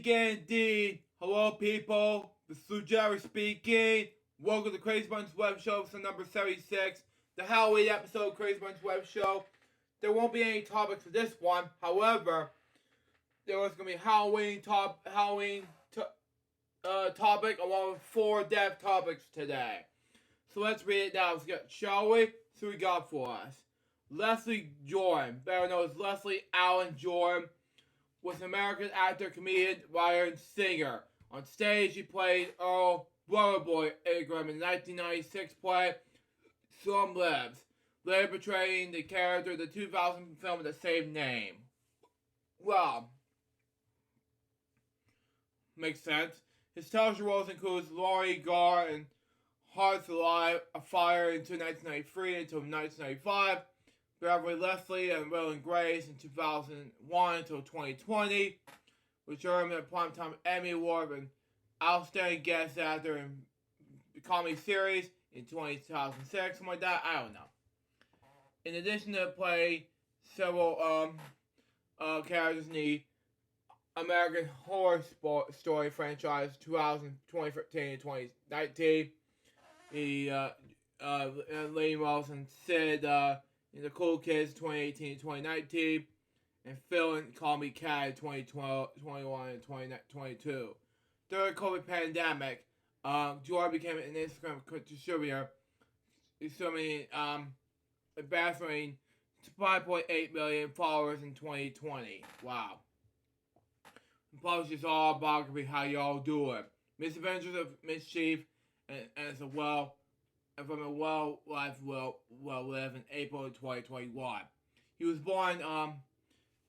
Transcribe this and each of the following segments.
begin indeed. Hello people, this is Jerry speaking. Welcome to Crazy Bunch's Web Show, episode number 76. The Halloween episode of Crazy Bunch's Web Show. There won't be any topics for this one. However, there was going to be Halloween topic along with 4 death topics today. So let's read it now, shall we? So we got for us. Leslie Jordan, better known as Leslie Allen Jordan, was an American actor, comedian, writer, and singer. On stage, he played Earl Brotherboy Ingram in the 1996 play Some Lives, later portraying the character in the 2000 film with the same name. Well, makes sense. His television roles include Laurie Garr and Hearts Alive, A Fire until 1993 until 1995, Beverly Leslie and Will and Grace in 2001 until 2020, which earned him a Primetime Emmy Award and Outstanding Guest Actor in the Comedy Series in 2006, something like that, I don't know. In addition to playing several characters in the American Horror Story franchise 2013 and 2019, he Lady Wilson Sid in The Cool Kids 2018 and 2019, and Phil and Call Me Cat in 2021 and 2022. During the COVID pandemic, Jordan became an Instagram distributor, assuming baffling 5.8 million followers in 2020. Wow. And publishes his autobiography, How Y'all Doing? Misadventures of Mischief, and it's a from a well life well lived in April of 2021. He was born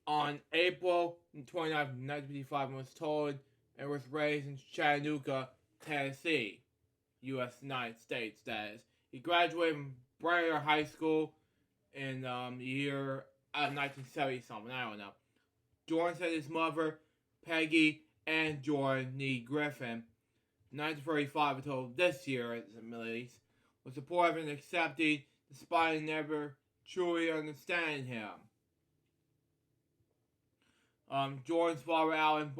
on April 29th, 1955 and was told and was raised in Chattanooga, Tennessee, U.S. United States, that is. He graduated from Brainerd High School in the year 1970-something, I don't know. Jordan said his mother, Peggy and Jordan Nee Griffin, 1935 until this year, at the release, was supportive and accepting despite never truly understanding him. Jordan's father, Alan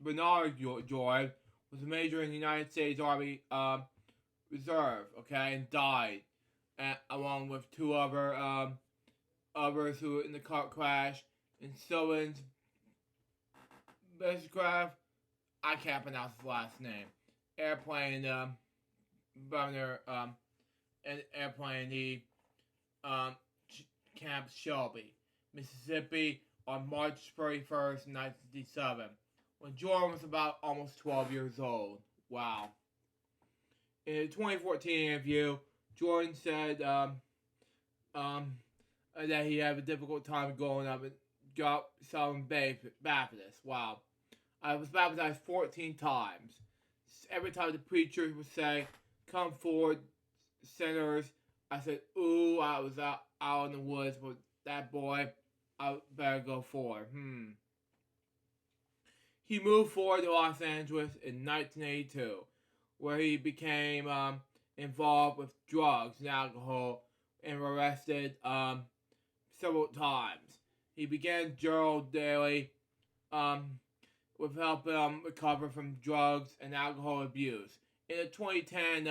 Bernard Jordan, was a major in the United States Army Reserve, and died, along with 2 others who were in the car crash in Sylvan's spacecraft. I can't pronounce his last name. Airplane, Camp Shelby, Mississippi, on March 31st, 1957, when Jordan was about almost 12 years old. Wow. In a 2014 interview, Jordan said that he had a difficult time growing up and got Southern Baptist. Wow. I was baptized 14 times. Every time the preacher would say, "Come forward, sinners," I said, "Ooh, I was out in the woods with that boy. I better go forward." He moved forward to Los Angeles in 1982, where he became involved with drugs and alcohol and arrested several times. He began journal daily with helping him recover from drugs and alcohol abuse. In 2010,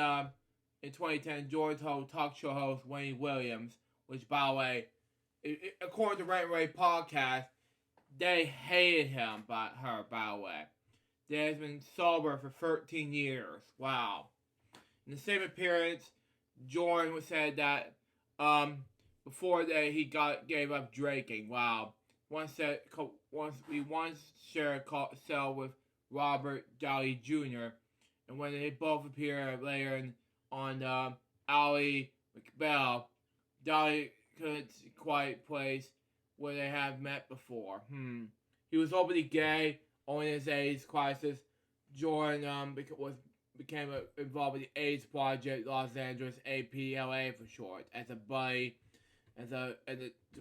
Jordan told talk show host Wayne Williams, which, by the way, according to Rent Ray podcast, they hated him by the way. They has been sober for 13 years. Wow. In the same appearance, Jordan said that before that he gave up drinking. Wow. We once shared a cell with Robert Downey Jr., and when they both appeared later on Ally McBeal, Downey couldn't quite place where they have met before. He was openly gay, owing his AIDS crisis. Jordan became involved with the AIDS Project Los Angeles, APLA for short, as a buddy, as a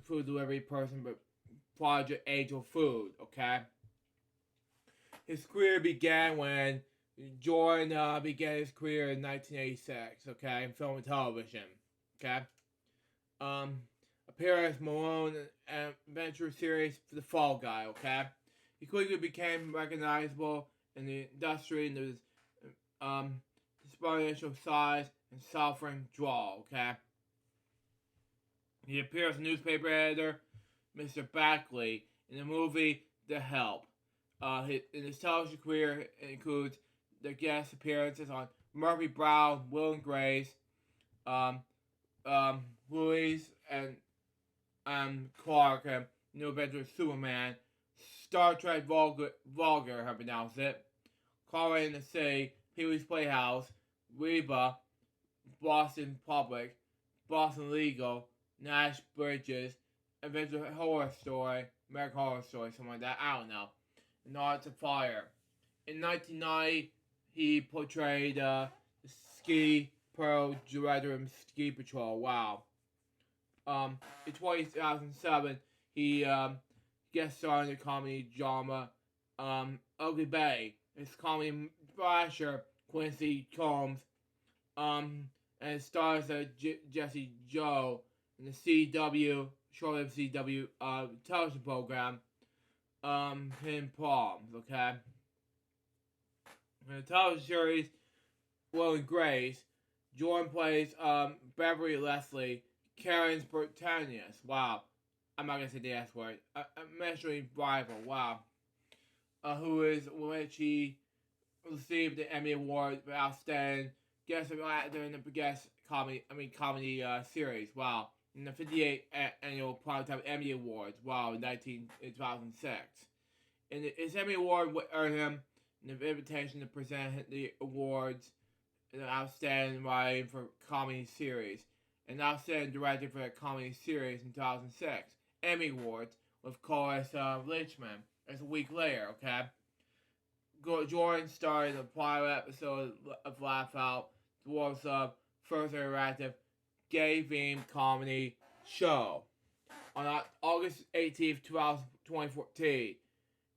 food delivery person, but Project Angel Food. His career began when Jordan began his career in 1986. In film and television. Appeared as Malone and adventure series for The Fall Guy. He quickly became recognizable in the industry and his exponential size and suffering draw, okay? He appears as newspaper editor, Mr. Backley, in the movie The Help. In his television career, it includes the guest appearances on Murphy Brown, Will and Grace, Louise and Clark, New Adventures of Superman, Star Trek Vulgar, how to pronounce it, Color in the Sea, Pee-wee's Playhouse, Reba, Boston Public, Boston Legal, Nash Bridges, Adventure Horror Story, American Horror Story, something like that, I don't know, and Arts of Fire. In 1990, he portrayed the ski pro director in Ski Patrol, wow. In 2007, he guest starred in the comedy drama Ugly Betty. His comedy thrasher Quincy Combs, and it stars Jesse Joe in the CW, short-lived CW television program, Hidden Palms, okay? In the television series Will and Grace, Jordan plays Beverly Leslie, Karen's protagonist. Wow. I'm not gonna say the S word. A mystery rival. Wow. Which he received the Emmy Award for Outstanding Guest Actor in the Guest Comedy Series. Wow. In the 58th Annual Primetime Emmy Awards. Wow. In 2006. And his Emmy Award would earn him an invitation to present the awards an outstanding writing for comedy series, and outstanding director for a comedy series in 2006. Emmy Awards with Cloris Leachman as a week later, okay? Jordan starred in the pilot episode of Laugh Out, the world's first interactive gay-themed comedy show. On August 18th, 2014,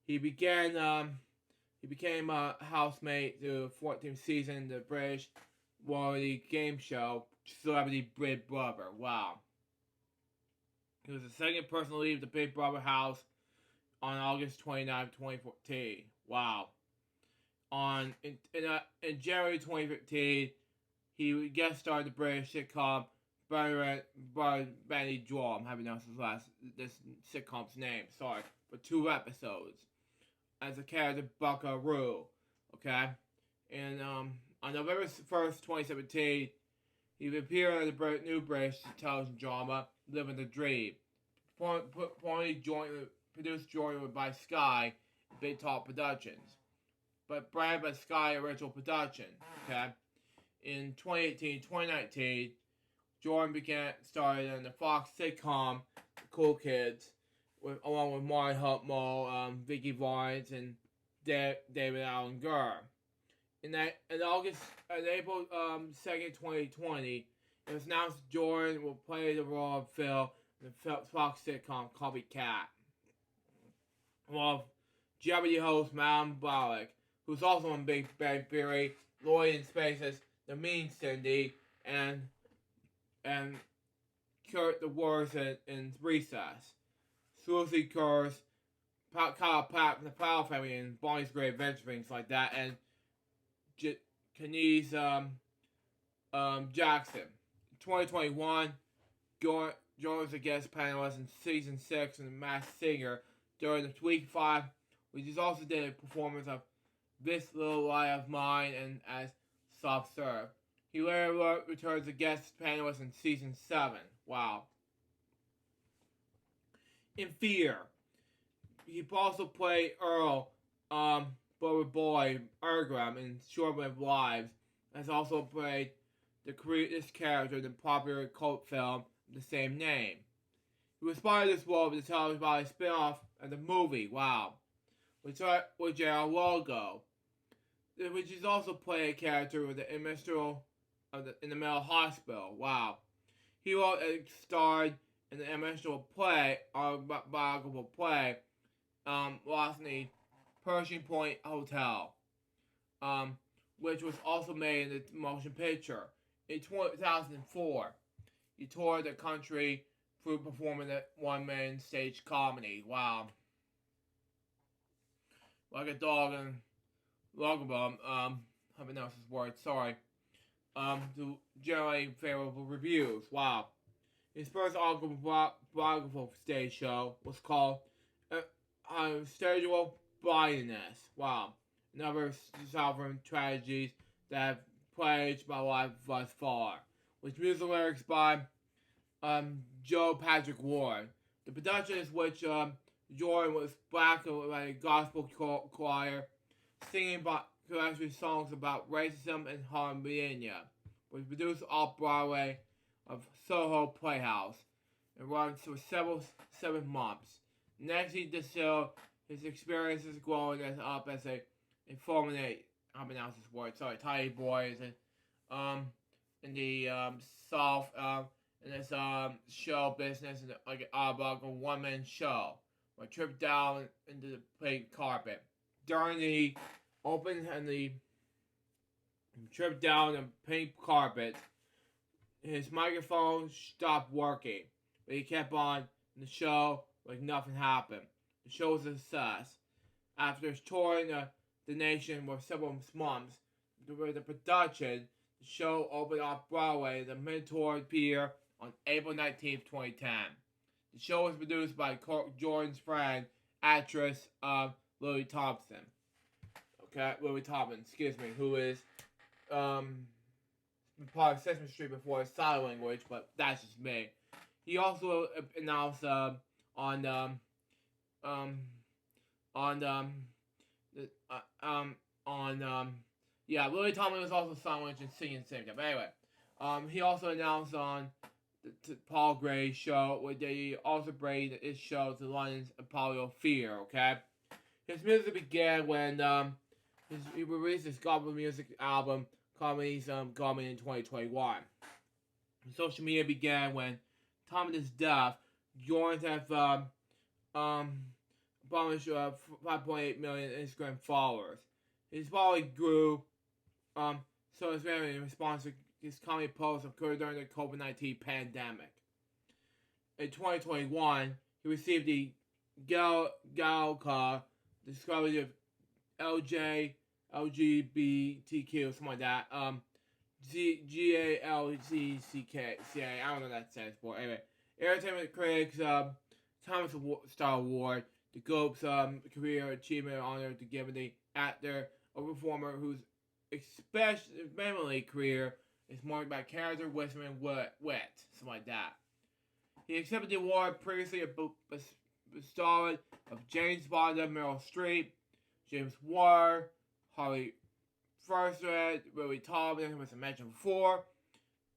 he became a housemate through the 14th season of the British reality game show Celebrity Big Brother. Wow. He was the second person to leave the Big Brother house on August 29, 2014. Wow. In January 2015, he guest starred in the British sitcom Benny Draw. I'm having this sitcom's name. Sorry, for 2 episodes as a character Buckaroo. Okay, and on November 1st, 2017, he appeared in the new British television drama Living the Dream, produced jointly by Sky Big Top Productions, but branded by Sky Original Production. Okay, in 2018-2019, Jordan started in the Fox sitcom The Cool Kids, along with Maury Hutmole, Vicky Vines, and David Allen Gurr. In April 2nd, 2020, it was announced Jordan will play the role of Phil in the Fox sitcom Copycat. Well, Jeopardy host Malcolm Bollock, who's also in Big Bang Theory, Lloyd in Spaces, The Mean Cindy, and Kurt the Worst in Recess. Susie Curse, Kyle Pat from the Powell Family, and Bonnie's Great Adventure, things like that, and Kenise Jackson. In 2021, Jordan was a guest panelist in Season 6 in The Masked Singer during the Week 5, which is also did a performance of This Little Lie of Mine and as Soft Serve. He later returns as a guest panelist in Season 7. Wow. In Fear, he also played Earl, Bubba Boy, Ergram in Short-Lived Lives, and has also played this character in the popular cult film of the same name. He responded to this role with the television spin-off of the movie, wow, with Gerald Logo, which is also played a character with the minstrel in the mental hospital, wow. He starred in the minstrel play, autobiographical play, Lost in the Pershing Point Hotel, which was also made in the motion picture. In 2004, he toured the country through performing a one-man stage comedy. Wow. like a dog and Logobum, how to pronounce this word, sorry, to generate favorable reviews. Wow. His first autobiographical stage show was called Stageable Blindness. Wow. Another sovereign tragedies that have plagued my life thus far. With music lyrics by Joe Patrick Ward. The production is which Jordan was black by a gospel choir singing collection songs about racism and homophobia. Was produced off Broadway of Soho Playhouse and runs for 7 months. Next, he distilled his experiences growing up as a informant. I pronounce this word. Sorry, tiny boys and in the South in this show business and like about a 1-man show. A trip down into the pink carpet during the open and the trip down the pink carpet. His microphone stopped working, but he kept on the show like nothing happened. The show was a success. After touring the nation for several months, with the production, the show opened off Broadway the mid-tour year on April 19th, 2010. The show was produced by Jordan's friend, actress Lily Thompson. Okay, Lily Thompson, excuse me, who is part of Sesame Street before sign language, but that's just me. He also announced Lily Thompson was also sign language and singing same time. But anyway, he also announced on the Paul Gray's show where they also bring his show to London's Apollo Theatre. Okay, his music began when he released his gospel music album Comedies coming in 2021. Social media began when Thomas' death. Jordan have published 5.8 million Instagram followers. His following grew so his family in response to his comedy posts occurred during the COVID-19 pandemic. In 2021, he received the Galca Discovery of LGBTQ, something like that. GALCCA. I don't know what that stands for. Anyway, Entertainment Critics Thomas Star Award, the Globe's Career Achievement Honor to give the actor or performer whose especially career is marked by character, wisdom, and wit, something like that. He accepted the award previously bestowed of James Bond, Meryl Streep, James Ward, Harley Firstred, Lily Thompson, who was mentioned before,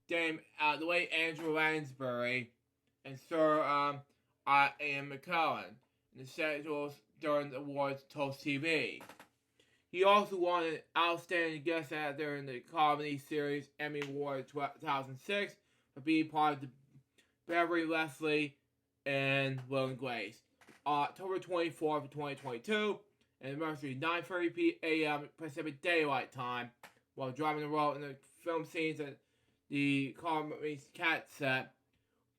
the late Andrew Lansbury, and Sir Ian McKellen in the schedules during the awards Toast TV. He also won an Outstanding Guest Actor in the Comedy Series Emmy Award 2006 for being part of the Beverly Leslie and Will and Grace. October 24th, 2022, anniversary 9:30 a.m. Pacific Daylight Time, while driving the road in the film scenes at the Carmen's Cat set.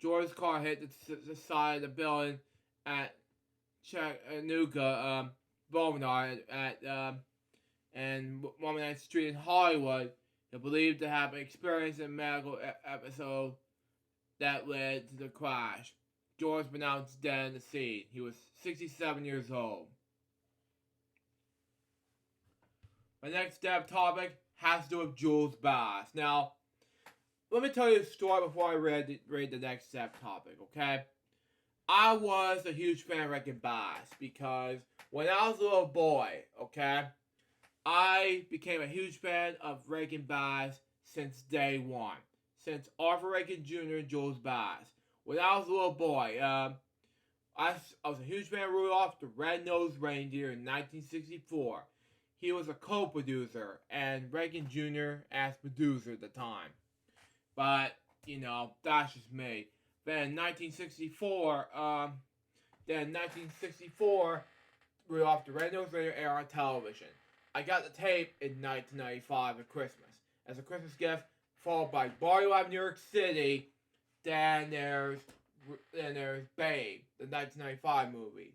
Jordan's car hit the side of the building at Chattanooga Boulevard and 119th Street in Hollywood. They're believed to have experienced a medical episode that led to the crash. George was pronounced dead in the scene. He was 67 years old. My next topic has to do with Jules Bass. Now, let me tell you a story before I read the next topic, okay? I was a huge fan of Rankin Bass because when I was a little boy, okay, I became a huge fan of Rankin Bass since day one. Since Arthur Rankin Jr. and Jules Bass. When I was a little boy, I was a huge fan of Rudolph the Red-Nosed Reindeer in 1964. He was a co-producer and Rankin Jr. as producer at the time. But, you know, that's just me. Then in 1964, Rudolph the Red-Nosed Reindeer aired on television. I got the tape in 1995 at Christmas as a Christmas gift, followed by Barley Live New York City. Then there's Babe, the 1995 movie.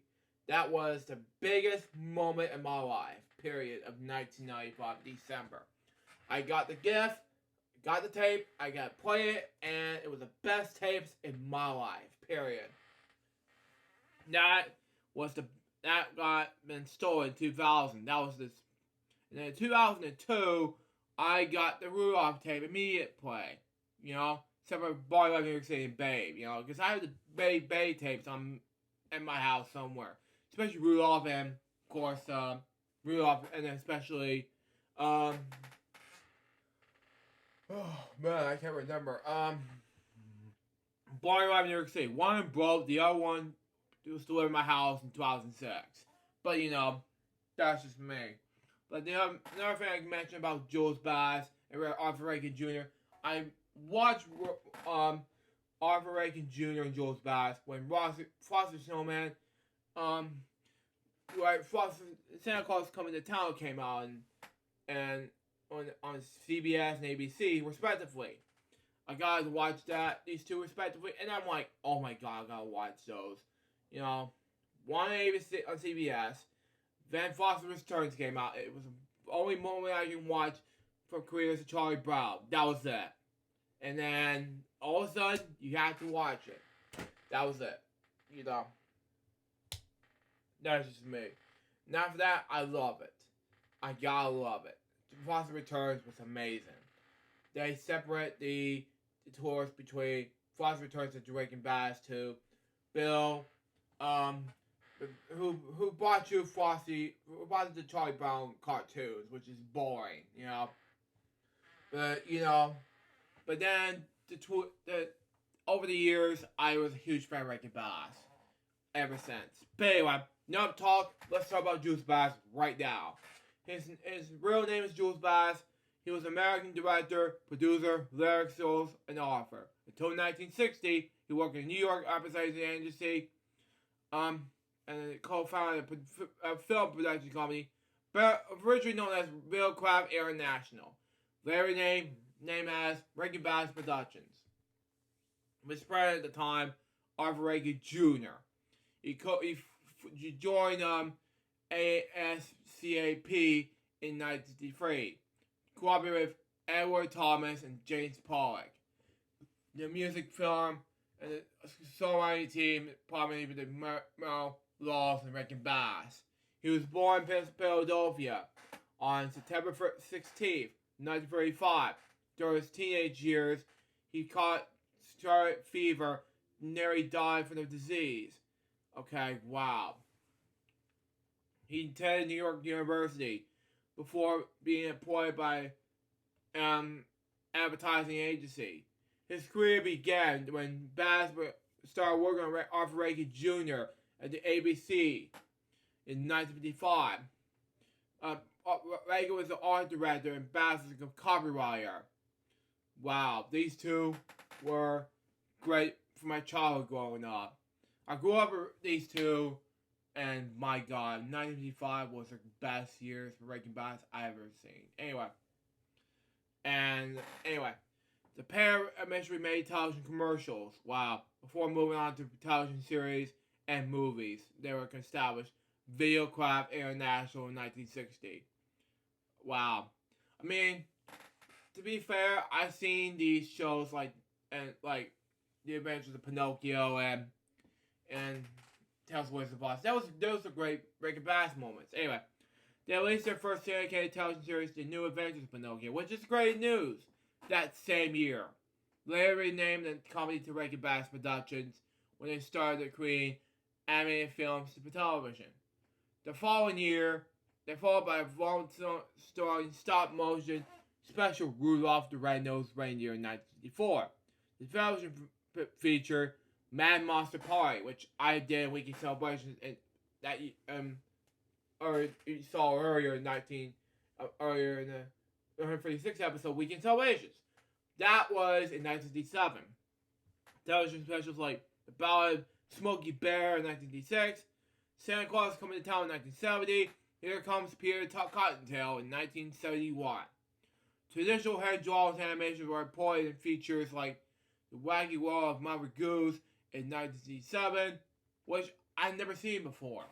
That was the biggest moment in my life, period, of 1995, December. I got the gift, got the tape, I got to play it, and it was the best tapes in my life, period. That was that got been stolen in 2000. That was this. And then in 2002, I got the Rudolph tape, immediate play. You know, except for Boy Love New York City and Babe. You know, because I have the Babe tapes in my house somewhere, especially Rudolph and of course Rudolph, and especially oh man, I can't remember. Boy Love New York City. One broke, the other one was delivered in my house in 2006. But you know, that's just me. But another thing I can mention about Jules Bass and Arthur Rankin Jr. I watched Arthur Rankin Jr. and Jules Bass when Frosty Snowman, Santa Claus Coming to Town came out and on CBS and ABC respectively. I gotta watch these two respectively, and I'm like, oh my god, I gotta watch those. You know, one ABC on CBS. Then Foster Returns came out. It was the only moment I can watch from creators of Charlie Brown. That was it. And then, all of a sudden, you have to watch it. That was it. You know. That's just me. And after that, I love it. I gotta love it. Foster Returns was amazing. They separate the tours between Foster Returns and Drake and Bass to Bill, who brought you Frosty, who brought the Charlie Brown cartoons, which is boring, you know. But you know, but then over the years, I was a huge fan of Drake and Bass ever since. But anyway, enough talk. Let's talk about Jules Bass right now. His real name is Jules Bass. He was an American director, producer, lyricist, and author. Until 1960, he worked in New York advertising agency, and co-founded a film production company, but originally known as Real Craft International. Later named as Rankin Bass Productions. Was spread at the time Arthur Rankin Jr. He joined ASCAP in 1963. Cooperated with Edward Thomas and James Pollock. The music film and the songwriting team prominently with Merle Laws and Rankin Bass. He was born in Philadelphia on September 16th, 1935. During his teenage years, he caught scarlet fever and nearly died from the disease. Okay, wow. He attended New York University before being employed by advertising agency. His career began when Bass started working on Arthur Rankin Jr. at the ABC in 1955. Rankin was the art director and Bass was a copywriter. Wow, these two were great for my childhood growing up. I grew up with these two, and my god, 1955 was the best years for Rankin Bass I've ever seen. Anyway, the pair eventually made television commercials. Wow, before moving on to television series and movies, they were established Videocraft International in 1960. Wow, I mean, to be fair, I've seen these shows like The Adventures of Pinocchio and Tales of Wizard of Oz. Those are great Rankin Bass moments. Anyway, they released their first syndicated television series, The New Adventures of Pinocchio, which is great news. That same year, later renamed the company to Rankin Bass Productions when they started creating animated films for television. The following year, they followed by a long-starring stop-motion special Rudolph the Red-Nosed Reindeer in 1964. The television featured Mad Monster Party, which I did in Weekly Celebrations, and that you saw earlier in the 136 episode Weekend Celebrations. That was in 1967. Television specials like The Ballad of Smokey Bear in 1966, Santa Claus Coming to Town in 1970, Here Comes Peter Cottontail in 1971. Traditional hand-drawn animations were employed in features like The Wacky World of Mother Goose in 1967, which I've never seen before.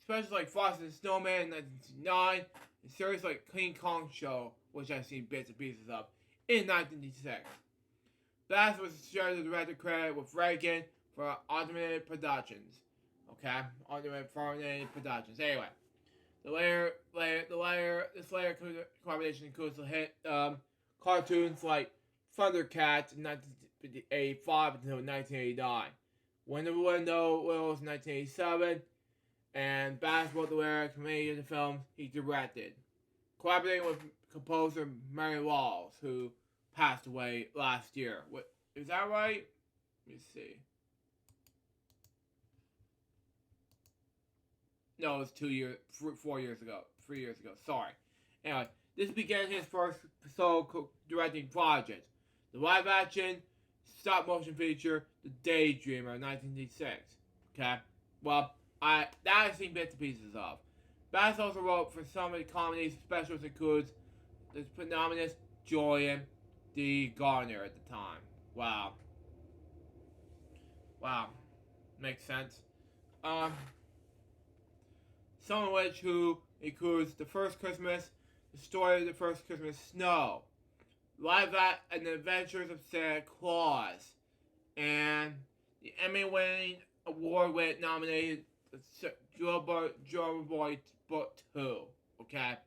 Especially like Frosty the Snowman in 1969, and series like King Kong Show, which I've seen bits and pieces of, in 1986. Bass was shared the director credit with Reagan for Automated Productions. Okay? Automated Productions. Anyway. This layer combination includes the hit cartoons like Thundercats in 1985 until 1989. When the Window was 1987, and Bass wrote the lyrics for many of the films he directed, collaborating with composer Mary Walls, who passed away last year. What, is that right? Let me see. No, it was 4 years ago. 3 years ago. Sorry. Anyway, this began his first solo directing project, the live-action stop-motion feature, The Daydreamer, 1986. Okay? Well, that I've seen bits and pieces of. Bass also wrote for some of the comedy specials, includes the phenomenous Julian D. Garner at the time. Wow. Makes sense. Some of which who includes The First Christmas, The Story of the First Christmas Snow, Live at and the Adventures of Santa Claus, and the Emmy-winning, award-winning nominated Drummer Boy Book 2. Okay?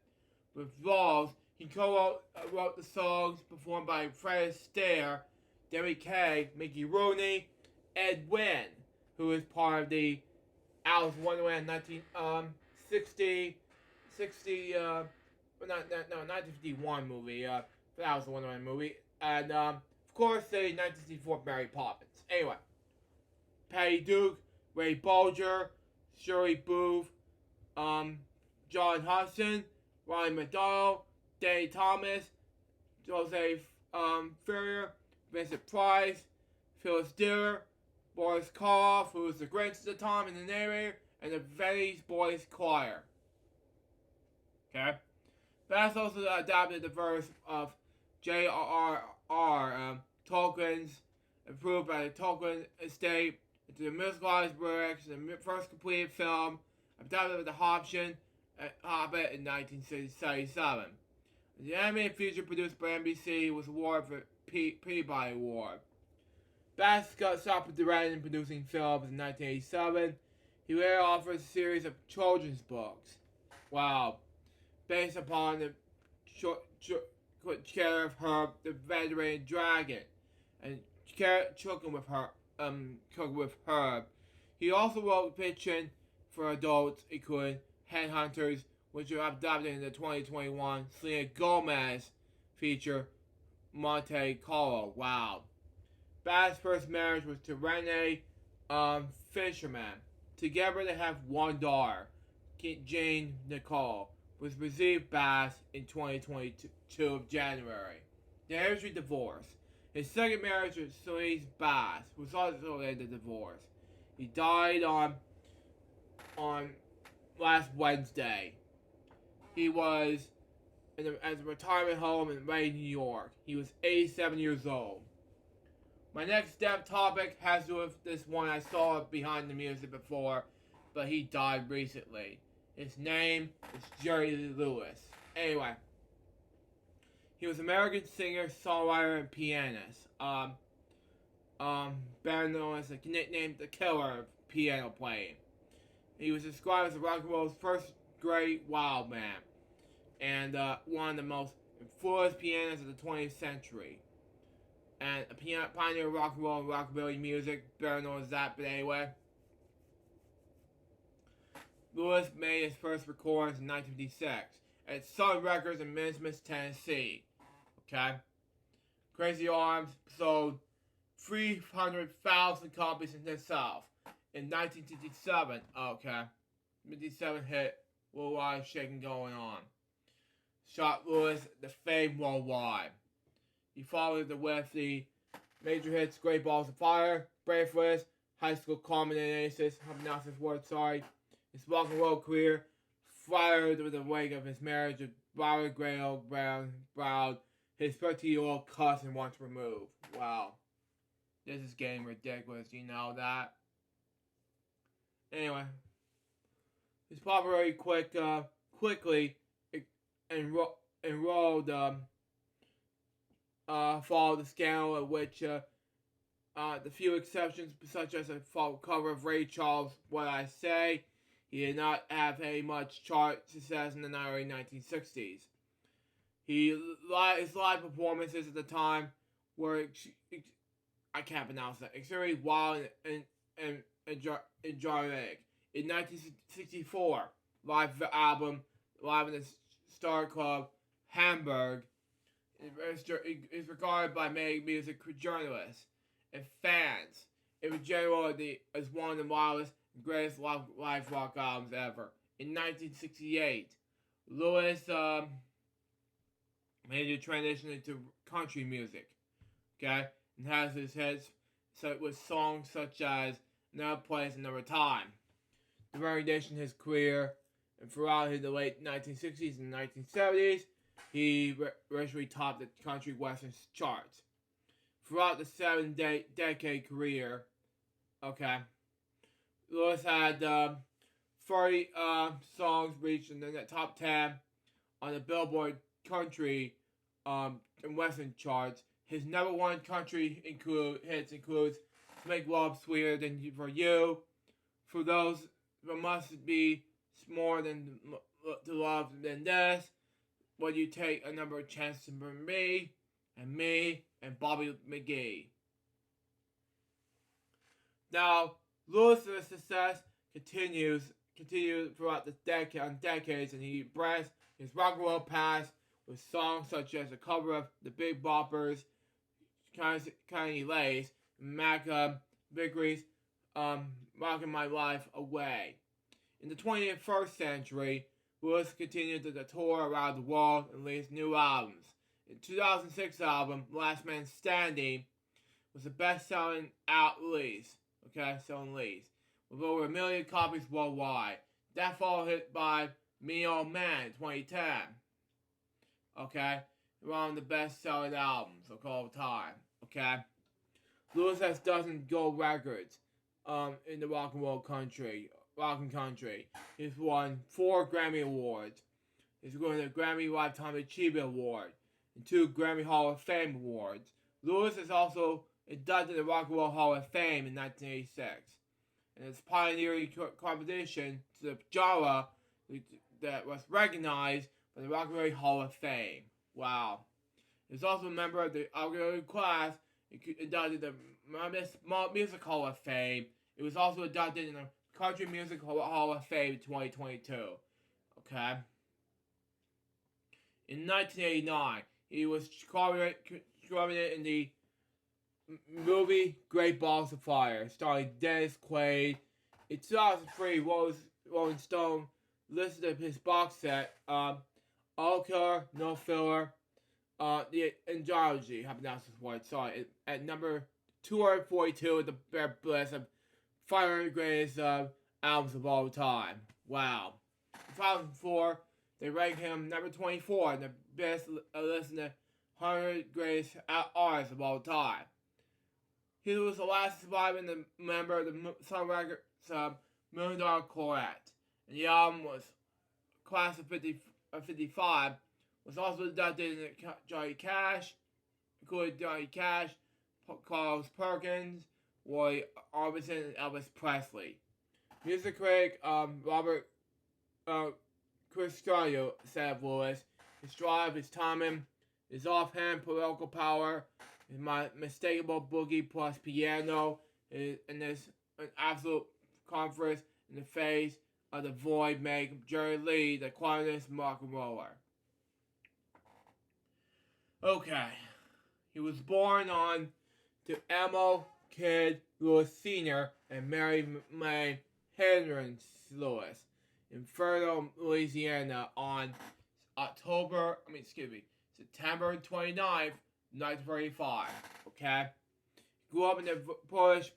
With Rawls, he co-wrote the songs performed by Fred Astaire, Debbie Kay, Mickey Rooney, Ed Wynn, who is part of the Alice in Wonderland 1951 movie, the Alice in Wonderland movie, and of course the 1964 Mary Poppins. Anyway, Patty Duke, Ray Bolger, Shirley Booth, John Hudson, Ronnie McDonald, Danny Thomas, Jose Ferrier, Vincent Price, Phyllis Diller, Boris Karloff, who was the Grinch at the time and the narrator, and the Venice Boys Choir. Okay? Bass also adapted the verse of J.R.R. Tolkien's, approved by the Tolkien estate, into the musicalized lyrics, the first completed film, adapted with the Hobbit in 1977. The animated feature produced by NBC was awarded for Peabody Award. Bass stopped directing and producing films in 1987. He later offered a series of children's books. Wow. Based upon the Care of Herb, the Veteran Dragon, and Cooking with Herb. He also wrote fiction for adults, including Headhunters, which were adapted in the 2021 Selena Gomez feature, Monte Carlo. Wow. Bass' first marriage was to Renee Fisherman. Together they have one daughter, Jane Nicole, was received Bass in 2022 of January. They eventually divorced. His second marriage was Celeste Bass, was also ended divorce. He died on last Wednesday. He was at a retirement home in Wayne, New York. He was 87 years old. My next topic has to do with this one I saw behind the music before, but he died recently. His name is Jerry Lee Lewis. Anyway, he was an American singer, songwriter, and pianist. Better known as the nickname The Killer of piano playing. He was described as rock and roll's first great wild man, and one of the most influential pianists of the 20th century. And a pioneer of rock and roll and rockabilly music, better known as that, but anyway. Lewis made his first recordings in 1956 at Sun Records in Memphis, Tennessee. Okay? Crazy Arms sold 300,000 copies in the South. In 1957, okay, 57 hit Worldwide Shaking Going On. Shot Lewis the fame worldwide. He followed with the major hits Great Balls of Fire, Bracelets, High School Culminations, his rock and roll career fired with the wake of his marriage with Barbara Grayle Brown, his 13-year-old cousin once removed. Wow. This is getting ridiculous, you know that? Anyway. his popularity quickly enrolled followed the scandal at which the few exceptions, such as a cover of Ray Charles' "What I Say," he did not have any much chart success in the early 1960s. His live performances at the time were I can't pronounce that extremely wild and dramatic. In 1964, live album live in the Star Club, Hamburg, is regarded by many music journalists and fans in general as one of the wildest and greatest live rock albums ever. In 1968, Lewis made a transition into country music, okay, and has his hits with songs such as "Another Place, Another Time." The variation in his career, and throughout the late 1960s and 1970s, he virtually topped the country western charts. Throughout the seven-decade career, okay, Lewis had 30 songs reached in the top 10 on the Billboard country and western charts. His number one country hits includes "To Make Love Sweeter Than For You," "For Those There Must Be More Than to Love Than This," "Would You Take a Number of Chances for Me," and Bobby McGee. Now, Lewis's success continues throughout the decades, and he embraced his rock and roll past with songs such as a cover of the Big Boppers' "Kanye Lace," Mac Vickery's "Rockin' My Life Away." In the 21st century, Lewis continued to tour around the world and released new albums. The 2006 album, "Last Man Standing," was the best-selling release, with over 1 million copies worldwide. That followed hit by "Me Old Man" in 2010, one of the best-selling albums of all time, Lewis has dozens gold records in the rock and country. He's won 4 Grammy Awards. He's won the Grammy Lifetime Achievement Award and 2 Grammy Hall of Fame Awards. Lewis is also inducted in the Rock and Roll Hall of Fame in 1986. And his pioneering contribution to the genre that was recognized by the Rock and Roll Hall of Fame. Wow. He was also a member of the auxiliary class inducted in the Music Hall of Fame. It was also inducted in the Country Music Hall of Fame in 2022. In 1989, he was credited in the movie Great Balls of Fire, starring Dennis Quaid. In 2003, Rolling Stone listed his box set, All Killer, No Filler, the Anthology, I pronounced this word, sorry, at number 242 in the list of 500 greatest albums of all time. Wow. In 2004, they ranked him number 24 in the best list of the 100 greatest artists of all time. He was the last surviving member of the Sun Records $1 Million Quartet, and the album was class of 55. Was also inducted in Johnny Cash, including Johnny Cash, Carlos Perkins, Roy Orbison, and Elvis Presley. Music critic Robert Cristiano said of Lewis, his drive, his timing, his offhand political power, his mistakable boogie plus piano, and his absolute conference in the face of the void make Jerry Lee the quietest rock and roller. He was born to Emil Kidd Lewis Sr. and Mary May Hendricks Lewis in Fertile, Louisiana on September 29th, 1935. Grew up in a Polish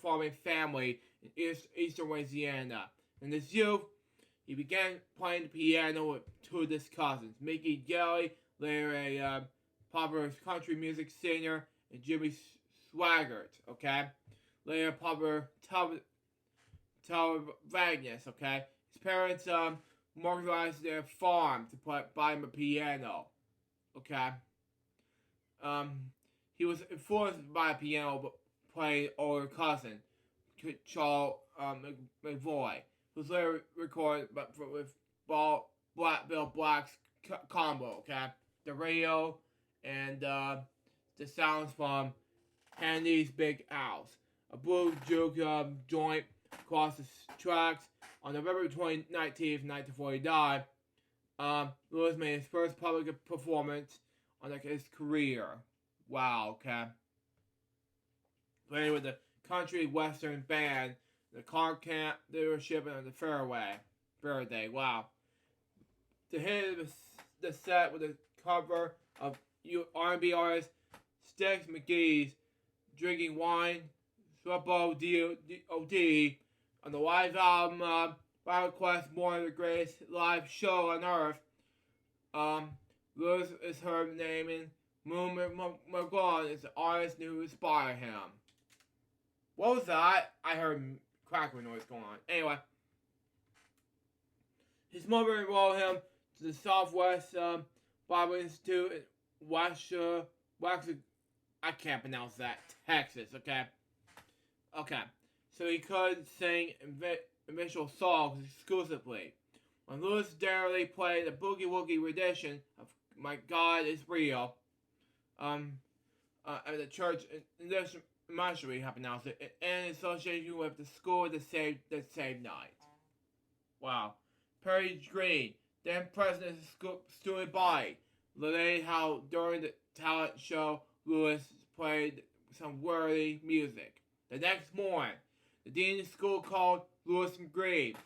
farming family in eastern Louisiana. In his youth, he began playing the piano with 2 of his cousins, Mickey Gelly, later a popular country music singer, and Jimmy Swaggart, later popular televangelist, His parents mortgaged their farm to buy him a piano. Okay. He was influenced by a piano, but played older cousin, Charles McVoy, who's later recorded with Bill Black's combo. Okay, the radio and the sounds from Handy's Big House, a blues juke joint across the tracks. On November 19th, 1949, Lewis made his first public performance on his career. Wow, okay. Playing with the country western band, the car camp dealership on the Faraday. Wow. To hit the set with a cover of R&B artist Sticks McGee's Drinking Wine, Swappo D.O.D. on the live album Wild Quest, one of the greatest live show on earth. Lewis is her naming Moon McGraw is the artist who inspired him. What was that? I heard crackling noise going on. Anyway, his mother enrolled him to the Southwest Bible Institute in I can't pronounce that. Texas, okay? Okay. So he could sing initial songs exclusively. When Lewis Darley played a boogie woogie rendition of My God Is Real, at the church in this ministry, how to pronounce it, in association with the school that same night. Wow. Perry Green, then president of student body, related how during the talent show Lewis played some worthy music. The next morning, the dean of the school called Lewis and Green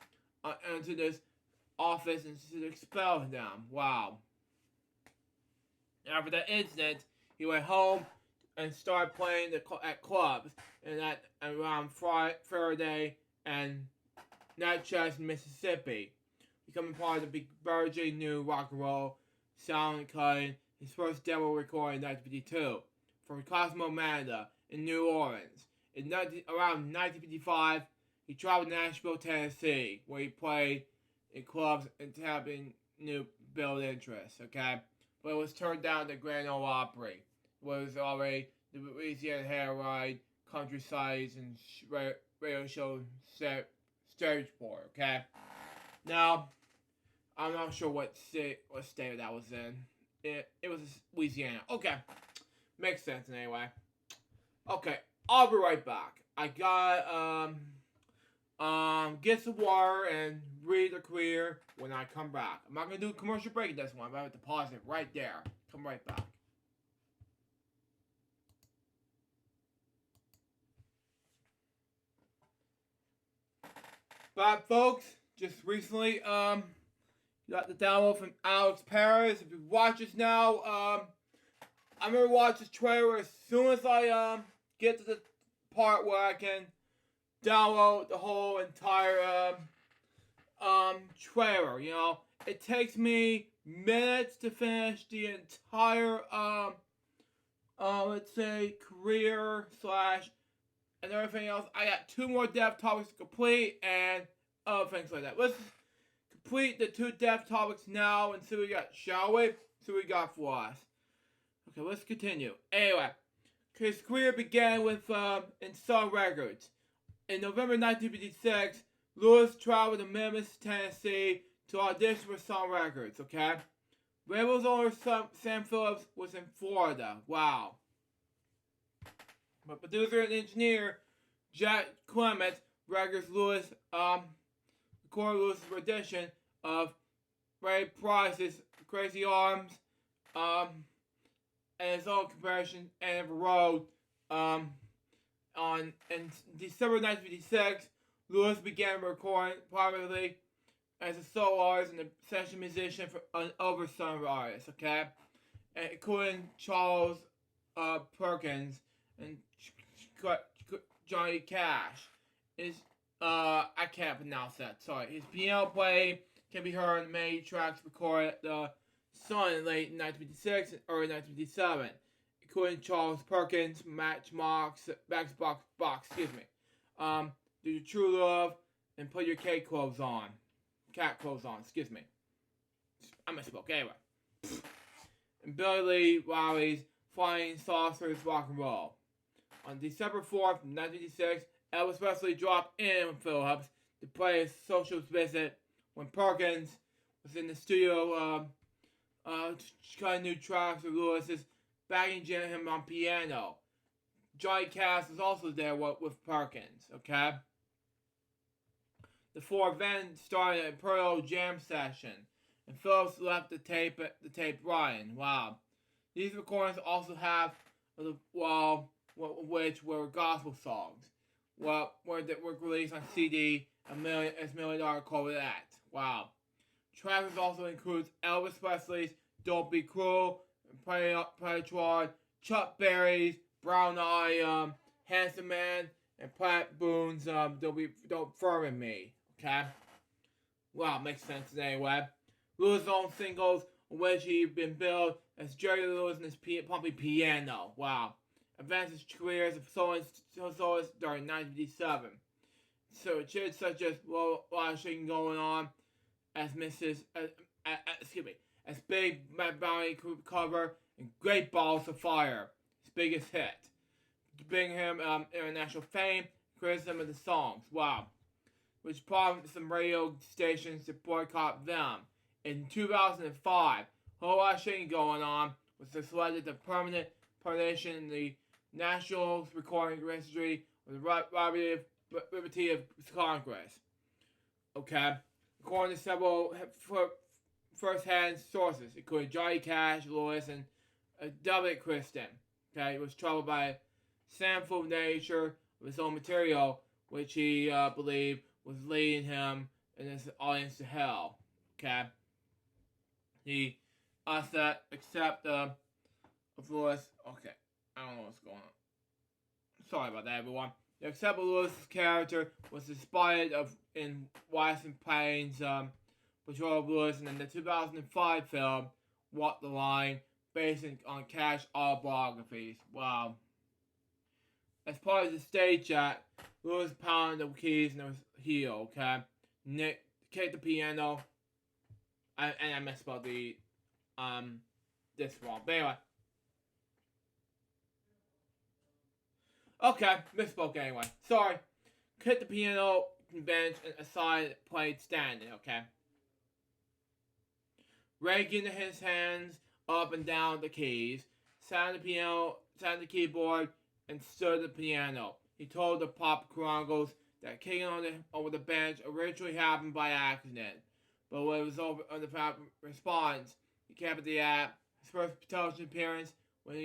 into this office and to expel him. Wow. After that incident, he went home and started playing at clubs and around Faraday and Natchez, Mississippi, becoming part of the burgeoning new rock and roll sound, cutting his first demo recording in 1952 from Cosmo Manda in New Orleans. Around 1955, he traveled to Nashville, Tennessee, where he played in clubs and tapping new build interest, okay? But it was turned down to Grand Ole Opry, where it was already the Louisiana Hayride, countryside, and radio show stage board, okay? Now, I'm not sure what state that was in. It was Louisiana. Okay. Makes sense anyway. Okay, I'll be right back. I gotta get some water and read the career when I come back. I'm not gonna do a commercial break in this one, but I have to pause it right there. Come right back. But folks, just recently got the download from Alex Paris. If you watch this now, I'm gonna watch this trailer as soon as I get to the part where I can download the whole entire trailer. You know, it takes me minutes to finish the entire let's say career / and everything else. I got 2 more dev topics to complete and other things like that. Let's complete the 2 dev topics now and see what we got, shall we? See what we got for us. Okay, let's continue. Anyway, his career began with in Sun Records. In November 1956, Lewis traveled to Memphis, Tennessee to audition for Sun Records, okay? Label's owner Sam Phillips was in Florida. Wow. But producer and engineer Jack Clement records Lewis recorded Lewis' rendition of Ray Price's Crazy Arms and his own comparison End of the Road. In December 1956, Lewis began recording privately as a solo artist and a session musician for other Sun artists, okay? And including Charles Perkins and Johnny Cash. I can't pronounce that, sorry. His piano playing can be heard on many tracks recorded at the Sun in late 1956 and early 1957, including Charles Perkins, Matchbox, Do Your True Love, and Put Your Cake Clothes On. cat clothes on. Excuse me. I misspoke. Anyway. And Billy Lee Riley's Flying Saucers Rock and Roll. On December 4th, 1986, Elvis Presley dropped in with Phillips to play his social visit when Perkins was in the studio trying new tracks with Lewis's backing him on piano. Johnny Cash was also there with Perkins, okay? The four then started a Pearl jam session, and Phillips left the tape running. Wow. These recordings also have, which were gospel songs, were released on CD as $1 Million Corvette. Wow. Tracks also includes Elvis Presley's Don't Be Cruel, Predator, Chuck Berry's Brown Eye, Handsome Man, and Pat Boone's Don't Firm Me. Okay? Well, makes sense anyway. Lewis' own singles, which he'd been billed as Jerry Lewis and his pumping piano. Wow. Advanced his career as a soloist during 1957. So hits such as Washington Going On, as as Big Bounty Cover, and Great Balls of Fire, his biggest hit. To bring him international fame, criticism of the songs. Wow. Which prompted some radio stations to boycott them. In 2005, Washington Going On was selected the permanent partition in the National Recording Registry of the Liberty of Congress. Okay? According to several first-hand sources, including Johnny Cash, Lewis, and W. Kristen. Okay? He was troubled by sample nature of his own material, which he believed was leading him and his audience to hell. Okay? He except of Lewis. Okay, I don't know what's going on. Sorry about that, everyone. Except Lewis's character was inspired in Washington Payne's portrayal of Lewis in the 2005 film Walk the Line, based on Cash autobiographies. Wow. As part of the stage act, Lewis pounded the keys in his heel. Okay, Nick kicked the piano. And I misspelled the this wrong. But anyway. Okay, misspoke anyway. Sorry. Hit the piano bench and aside played standing, okay? Raking his hands up and down the keys, sat on the piano, sat on the keyboard, and stood at the piano. He told the Pop Chronicles that kicking over the bench originally happened by accident. But when it was over on the response, he kept the app. His first television appearance, when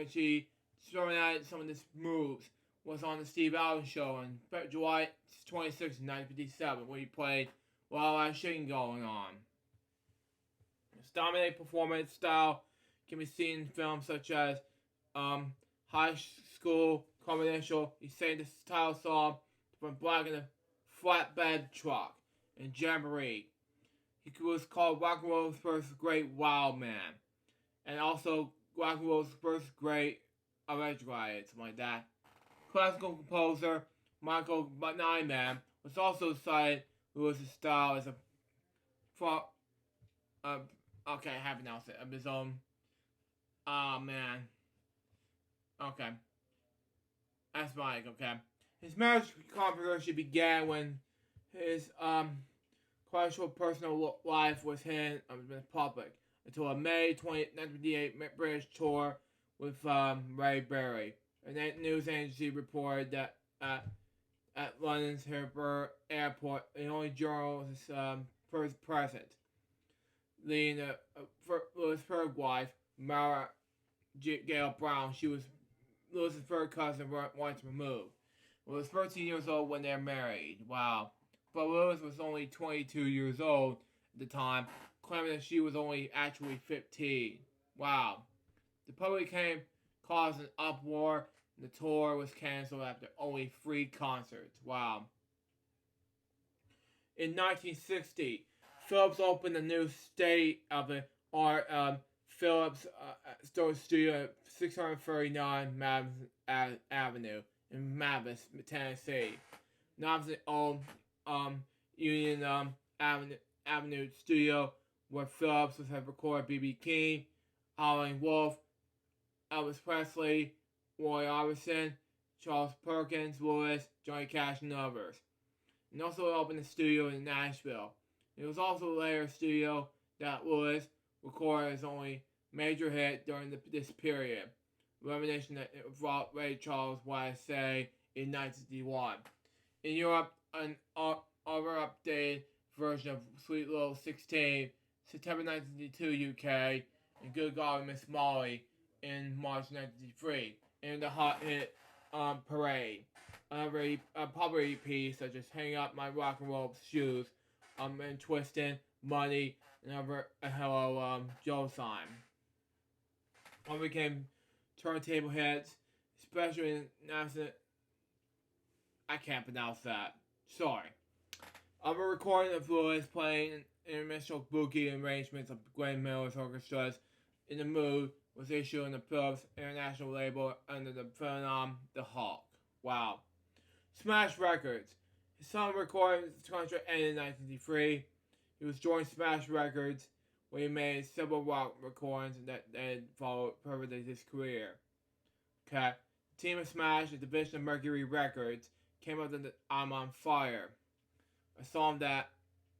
she throwing out some of his moves, was on the Steve Allen Show on July 26, 1957, where he played Washington Going On. His dominant performance style can be seen in films such as High School Confidential. He sang the title song from Black in a Flatbed Truck and Jamboree. He was called rock and roll's first great wild man, and also rock and roll's first great electric riot, something like that. Classical composer Michael Nyman was also cited Lewis's style as okay, I have announced it, of his own. Oh man. Okay. That's Mike, okay. His marriage controversy began when his questionable personal life was hidden in the public until a May 20, 1958 British tour with Ray Berry. And that news agency reported that at London's Heathrow Airport, the only journalist first present, leading Lewis' third wife, Mara Gail Brown. She was Lewis's third cousin once removed. Well, was 13 years old when they're married. Wow. But Lewis was only 22 years old at the time, claiming that she was only actually 15. Wow. The public caused an uproar, and the tour was canceled after only 3 concerts. Wow. In 1960, Phillips opened a new state-of-the-art Phillips studio at 639 Madison Avenue in Memphis, Tennessee. Not his own Union Avenue studio where Phillips was have recorded B.B. King, Howlin' Wolf, Elvis Presley, Roy Orbison, Charles Perkins, Lewis, Johnny Cash, and others. And also opened a studio in Nashville. It was also a later studio that Lewis recorded his only major hit during this period, Reminiscing that it brought Ray Charles YSA in 1961. In Europe, an other updated version of Sweet Little 16, September 1962 UK, and Good God Miss Molly in March 1963, and the hot hit Parade. A popular EP such as Hang Up My Rock and Roll Shoes, and Twistin', Money, and other Hello Joe Sign. All became turntable hits, especially in I can't pronounce that. Sorry. A recording of Lewis playing intermission boogie arrangements of Glenn Miller's orchestras in the Mood was issued on the Phillips International label under the phenonym The Hawk. Wow. Smash Records. His son recorded his contract ended in 1953. He was joined Smash Records, where he made several rock recordings that followed further his career. Okay. The team of Smash, a division of Mercury Records, came up with the I'm on Fire, a song that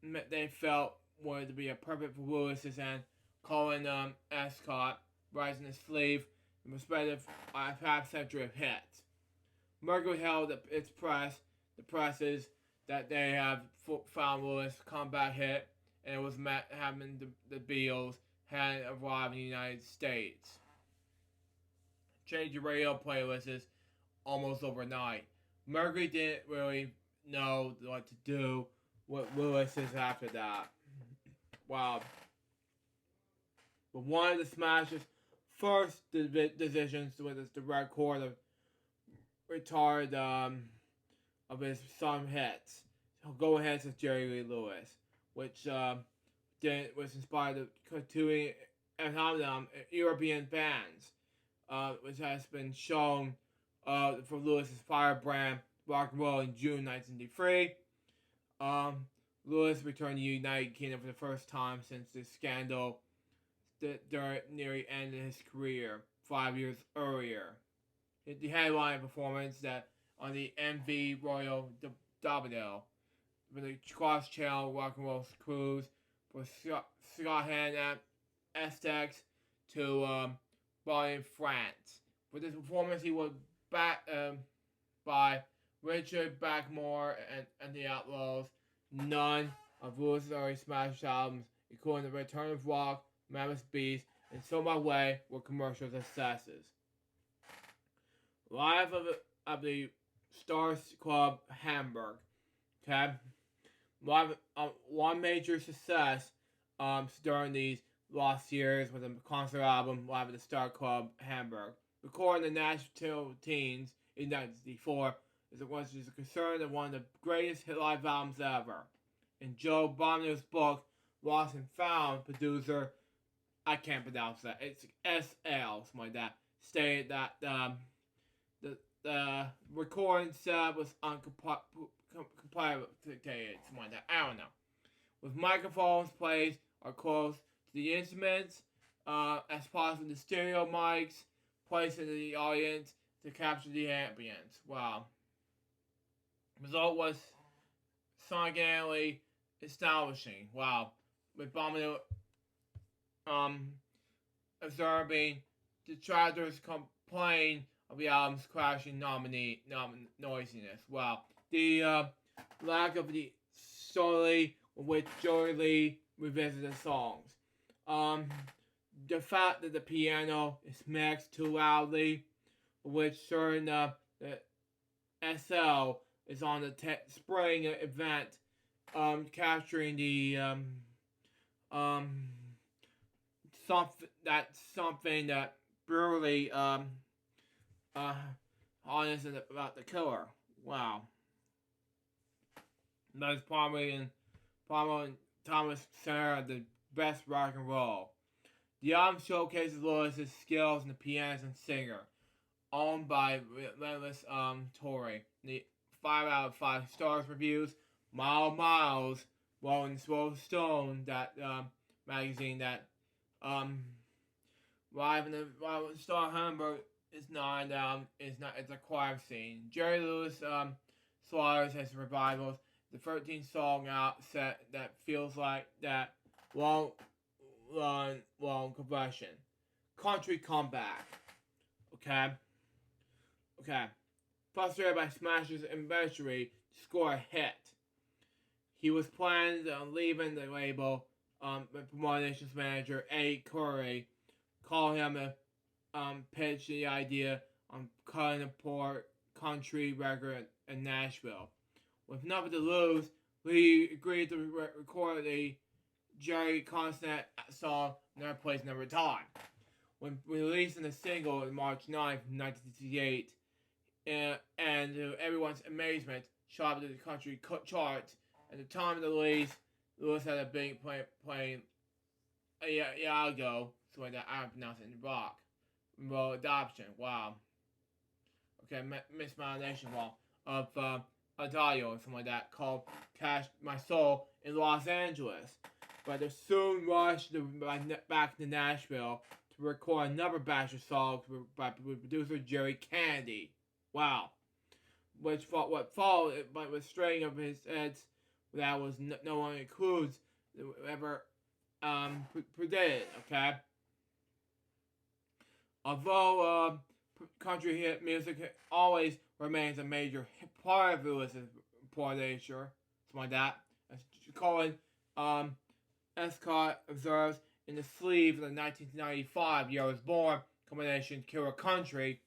they felt wanted to be a perfect for Lewis's and Colin Escott, Rising the Sleeve, and respective half-century of hits. Mercury held its the presses that they have found Lewis' comeback hit, and it was having the Beatles had arrived in the United States. Changed the radio playlists almost overnight. Mercury didn't really know what to do with Lewis is after that. Wow. But one of the Smash's first decisions was to record a retard of his song hits. Go Ahead with Jerry Lee Lewis, which was inspired to doing European bands, which has been shown for Lewis's firebrand rock and roll in June 1993. Lewis returned to the United Kingdom for the first time since the scandal near the end of his career 5 years earlier. The headline performance that on the MV Royal Davido for the cross-channel rock and roll cruise for Scott and Essex to Bali in France. For this performance, he was backed by Richard Blackmore and the Outlaws. None of Lewis's early Smash albums, including The Return of Rock, Mammoth Beast, and So My Way, were commercial successes. Live of the Stars Club Hamburg. Okay? Live, one major success during these lost years was a concert album, Live at the Star Club Hamburg. Recorded in the Nashville Teens in 1964, was a concern of one of the greatest hit live albums ever. In Joe Bono's book, Lost and Found, producer, I can't pronounce that, it's SL, something like that, stated that the recording set was uncomplicated, something like that, I don't know. With microphones placed or close to the instruments, as possible the stereo mics placed into the audience to capture the ambience. Wow. The result was sonically astonishing. Wow. With Bono observing detractors complain of the album's crashing noisiness. Wow. The lack of the story with which Joey Lee revisits the songs. The fact that the piano is mixed too loudly, which certain the SL is on the spring event, capturing the something that brutally honest about the killer. Wow. That is probably Thomas Center the best rock and roll. The album showcases Lewis's skills as a pianist and singer, owned by Relentless Tory. The 5 out of 5 stars reviews. Miles in Stone, that magazine, that Rolling Stone Hamburg is not it's a crime scene. Jerry Lewis slaughters his revivals. The 13th song out set that feels like that long conversion. Country comeback. Okay. Frustrated by Smash's inventory to score a hit. He was planning on leaving the label. Promotions manager A. Curry called him and pitched the idea on cutting a poor country record in Nashville. With nothing to lose, Lee agreed to record the Jerry Constant song Never Place Never Time. When releasing the single on March 9th, 1968, and to everyone's amazement, shot to the country charts. At the time of the release, Lewis had been playing Iago, so that I'm pronouncing rock. Well, adoption, wow. Okay, mispronunciation wrong. Of Adagio or something like that, called Cash My Soul in Los Angeles. But they soon rushed back to Nashville to record another batch of songs by producer Jerry Candy. Wow. What followed but with string of his heads that was no one includes ever predicted, okay? Although country hit music always remains a major part of Lewis's reputation, something like that, as Colin Escott observes in the sleeve of the 1995 Year I Was Born combination Killer Country,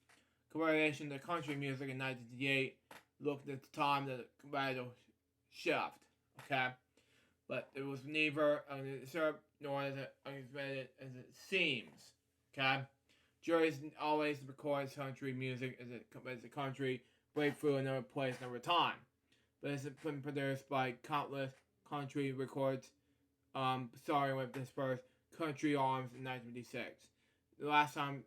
combination of country music in 1968, looked at the time that the radical shift, okay? But it was neither undeserved nor as unexpected as it seems, okay? Jerry's always records country music as a country breakthrough another place, another time. But it's been produced by countless country records, starting with this first Country Arms in 1956. The last time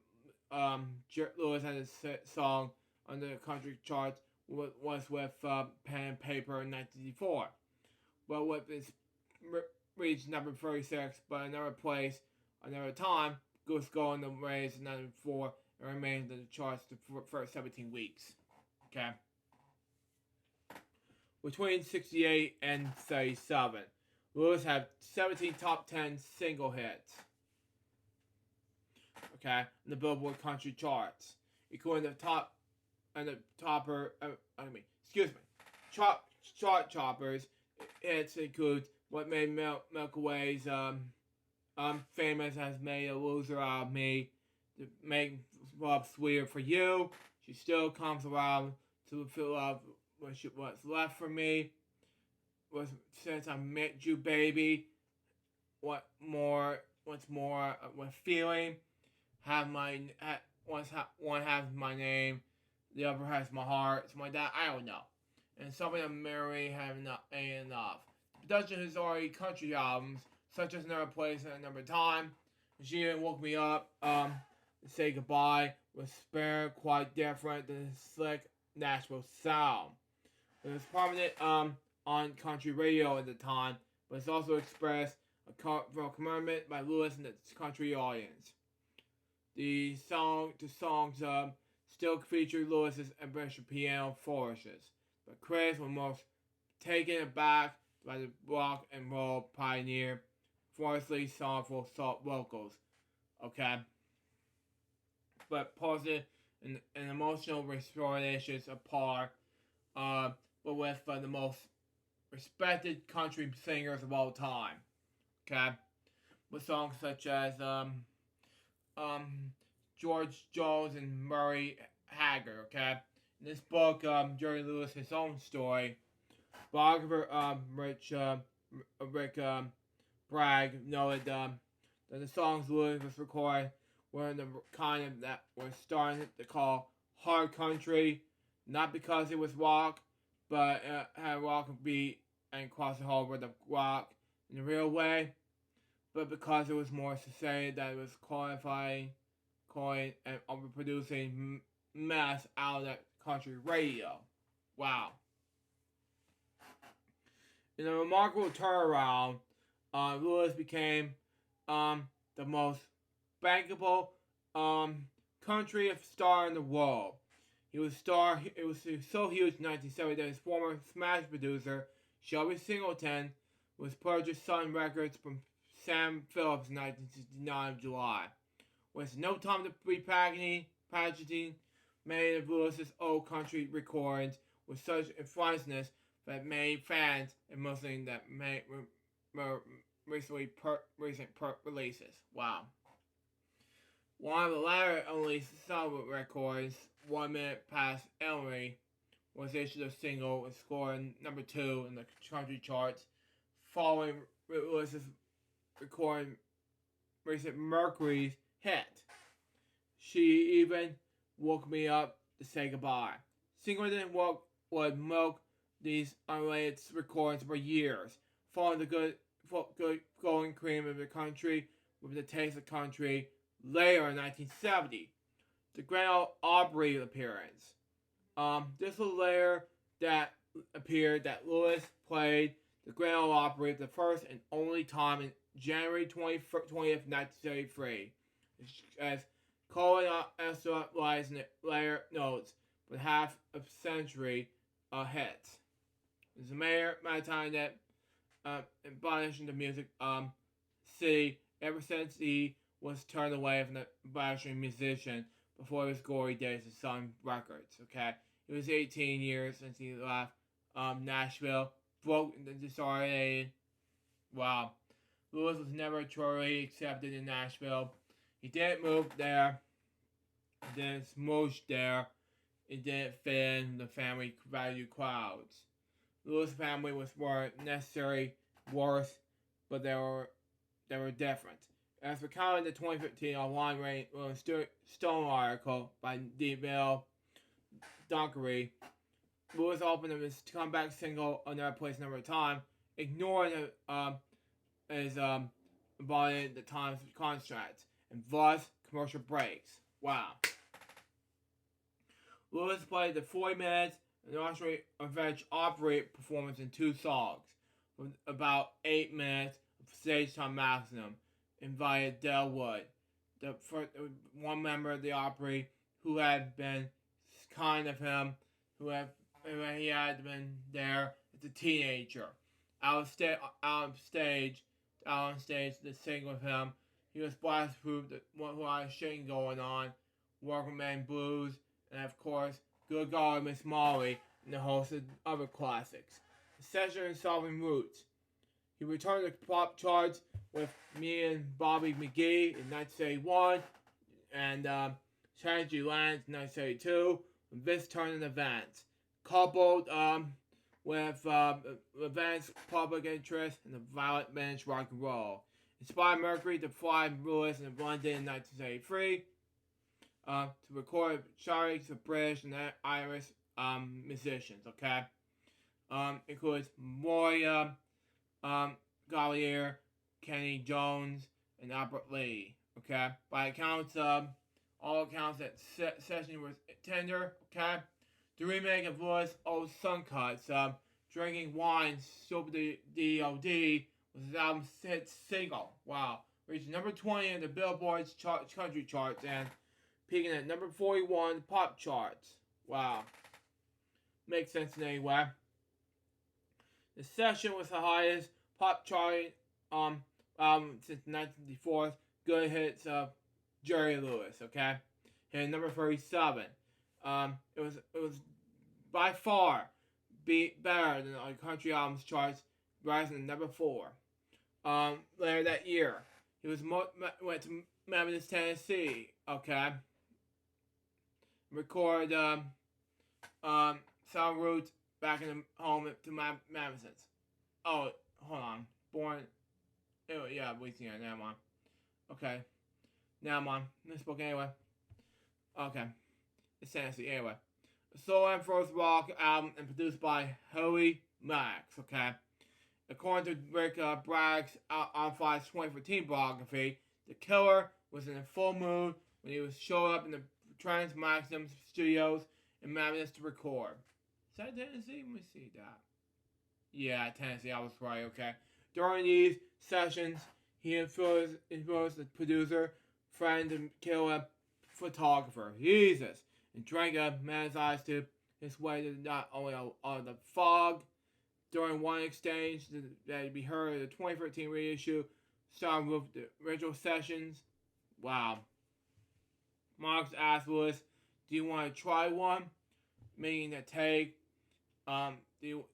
Lewis had a song on the country charts was with Pen and Paper in 1964. But with its reached number 36, but another place, another time, Goose Gold in the Rays in 1994 and remained in the charts for the first 17 weeks. Okay? Between 68 and 37, Lewis had 17 top 10 single hits. Okay? In the Billboard Country charts. Including the top and the topper, chart toppers. Hits include What Made Milky Way's famous has made a loser out of me. To make love sweeter for you. She still comes around to fill up what's left for me. Since I met you, baby. What's more, with feeling. One has my name, the other has my heart. Something like that. I don't know. And something of Mary ain't enough. Production has already country albums, such as Another Place and Another Time. She Didn't Woke Me Up, to Say Goodbye, was spare, quite different than the slick Nashville sound. It was prominent on country radio at the time, but it's also expressed a commitment by Lewis and its country audience. The songs still feature Lewis's ambitious piano flourishes, but critics were most taken aback by the rock and roll pioneer, forcefully soulful vocals, okay? But positive and emotional restorations apart, but with the most respected country singers of all time, okay? With songs such as George Jones and Murray Haggard, okay? In this book, Jerry Lewis, his own story, biographer Rick Bragg noted that the songs Lewis was recording were the kind of that were starting to call hard country, not because it was rock, but had a rock beat and crossed the whole with the rock in a real way, but because it was more society that was coin and overproducing mess out of that country radio. Wow. In a remarkable turnaround, Lewis became the most bankable country star in the world. He was so huge in 1970 that his former Smash producer, Shelby Singleton, was purchased Sun Records from Sam Phillips in 1969 July. With no time to packaging many of Lewis's old country recordings with such influenceness that made fans, and mostly that made recent releases. Wow. One of the latter only solo records, 1 minute past Ellery, was issued a single and scored number 2 in the country charts, following Lewis's recording recent Mercury's hit. She even woke me up to say goodbye. Singleton would milk these unrelated recordings for years, following the good going cream of the country with the taste of country. Later in 1970, the Grand Ole Opry appearance. This was later that appeared that Lewis played the Grand Ole Opry the first and only time in January 20th, 1973, as Colin Esther lies in the later notes, but half a century ahead. It's a matter of time that embellishing the music city ever since he was turned away from the bashing musician before his glory days at Sun Records. Okay, it was 18 years since he left Nashville, broke and disoriented. Wow, Lewis was never truly accepted in Nashville. He didn't move there, he didn't smoosh there, he didn't fit in the family value crowds. Lewis' family weren't necessarily worse, but they were different. As recounted in the 2015 online Rolling Stone article by DeVille Dunkery, Lewis opened his comeback single "Another Place, Another Time," ignoring his embodied the time's contracts and thus commercial breaks. Wow. Lewis played the 40 minutes and Austrian Revenge Opry performance in 2 songs, with about 8 minutes of stage time maximum. Invited Del Wood, the one member of the Opry who had been kind of him, who he had been there as a teenager. Out on stage to sing with him. He was blessed to prove that who had shit going on, Working Man Blues, and of course, Good God, Miss Molly, and the host of other classics. The session in Solving Roots. He returned to pop charts with Me and Bobby McGee in 1971 and Strategy Lands in 1972 with This Turning Events, coupled with Events Public Interest and the Violet Bench Rock and Roll. Inspired Mercury to fly Lewis in London in 1973 to record charts of British and Irish musicians, okay? Includes Moya, Gallier, Kenny Jones, and Albert Lee. Okay, by accounts, all accounts that session was tender. Okay, the remake of Lewis' old Sun Cuts, "Drinking Wine," Super D.O.D. was his album's hit single. Wow, reached number 20 in the Billboard's country charts and peaking at number 41 in the pop charts. Wow, makes sense in any way. The session was the highest pop charting since 1954's Good Hits of Jerry Lewis. Okay, hit number 37. It was by far better than the country albums charts, rising to number 4. Later that year, he went to Memphis, Tennessee. Okay, record Sound Roots back in the home to Memphis. Oh, hold on. Born. Oh, yeah, Louisiana. Never mind. Okay. Never mind. Misspoke anyway. Okay. It's Tennessee. Anyway. Soul and First Rock album and produced by Howie Max. Okay. According to Rick Bragg's on Fly's 2014 biography, the killer was in a full mood when he showed up in the Trans Maxim Studios in Memphis to record. Is that Tennessee? Let me see that. Yeah, Tennessee, I was right, okay. During these sessions, he influenced the producer, friend, and killer photographer, Jesus, and drank a man's eyes to his way to not only on the fog. During one exchange that we heard of the 2013 reissue, starring with the original sessions. Wow. Marks asked Lewis, "Do you want to try one?" Meaning to take.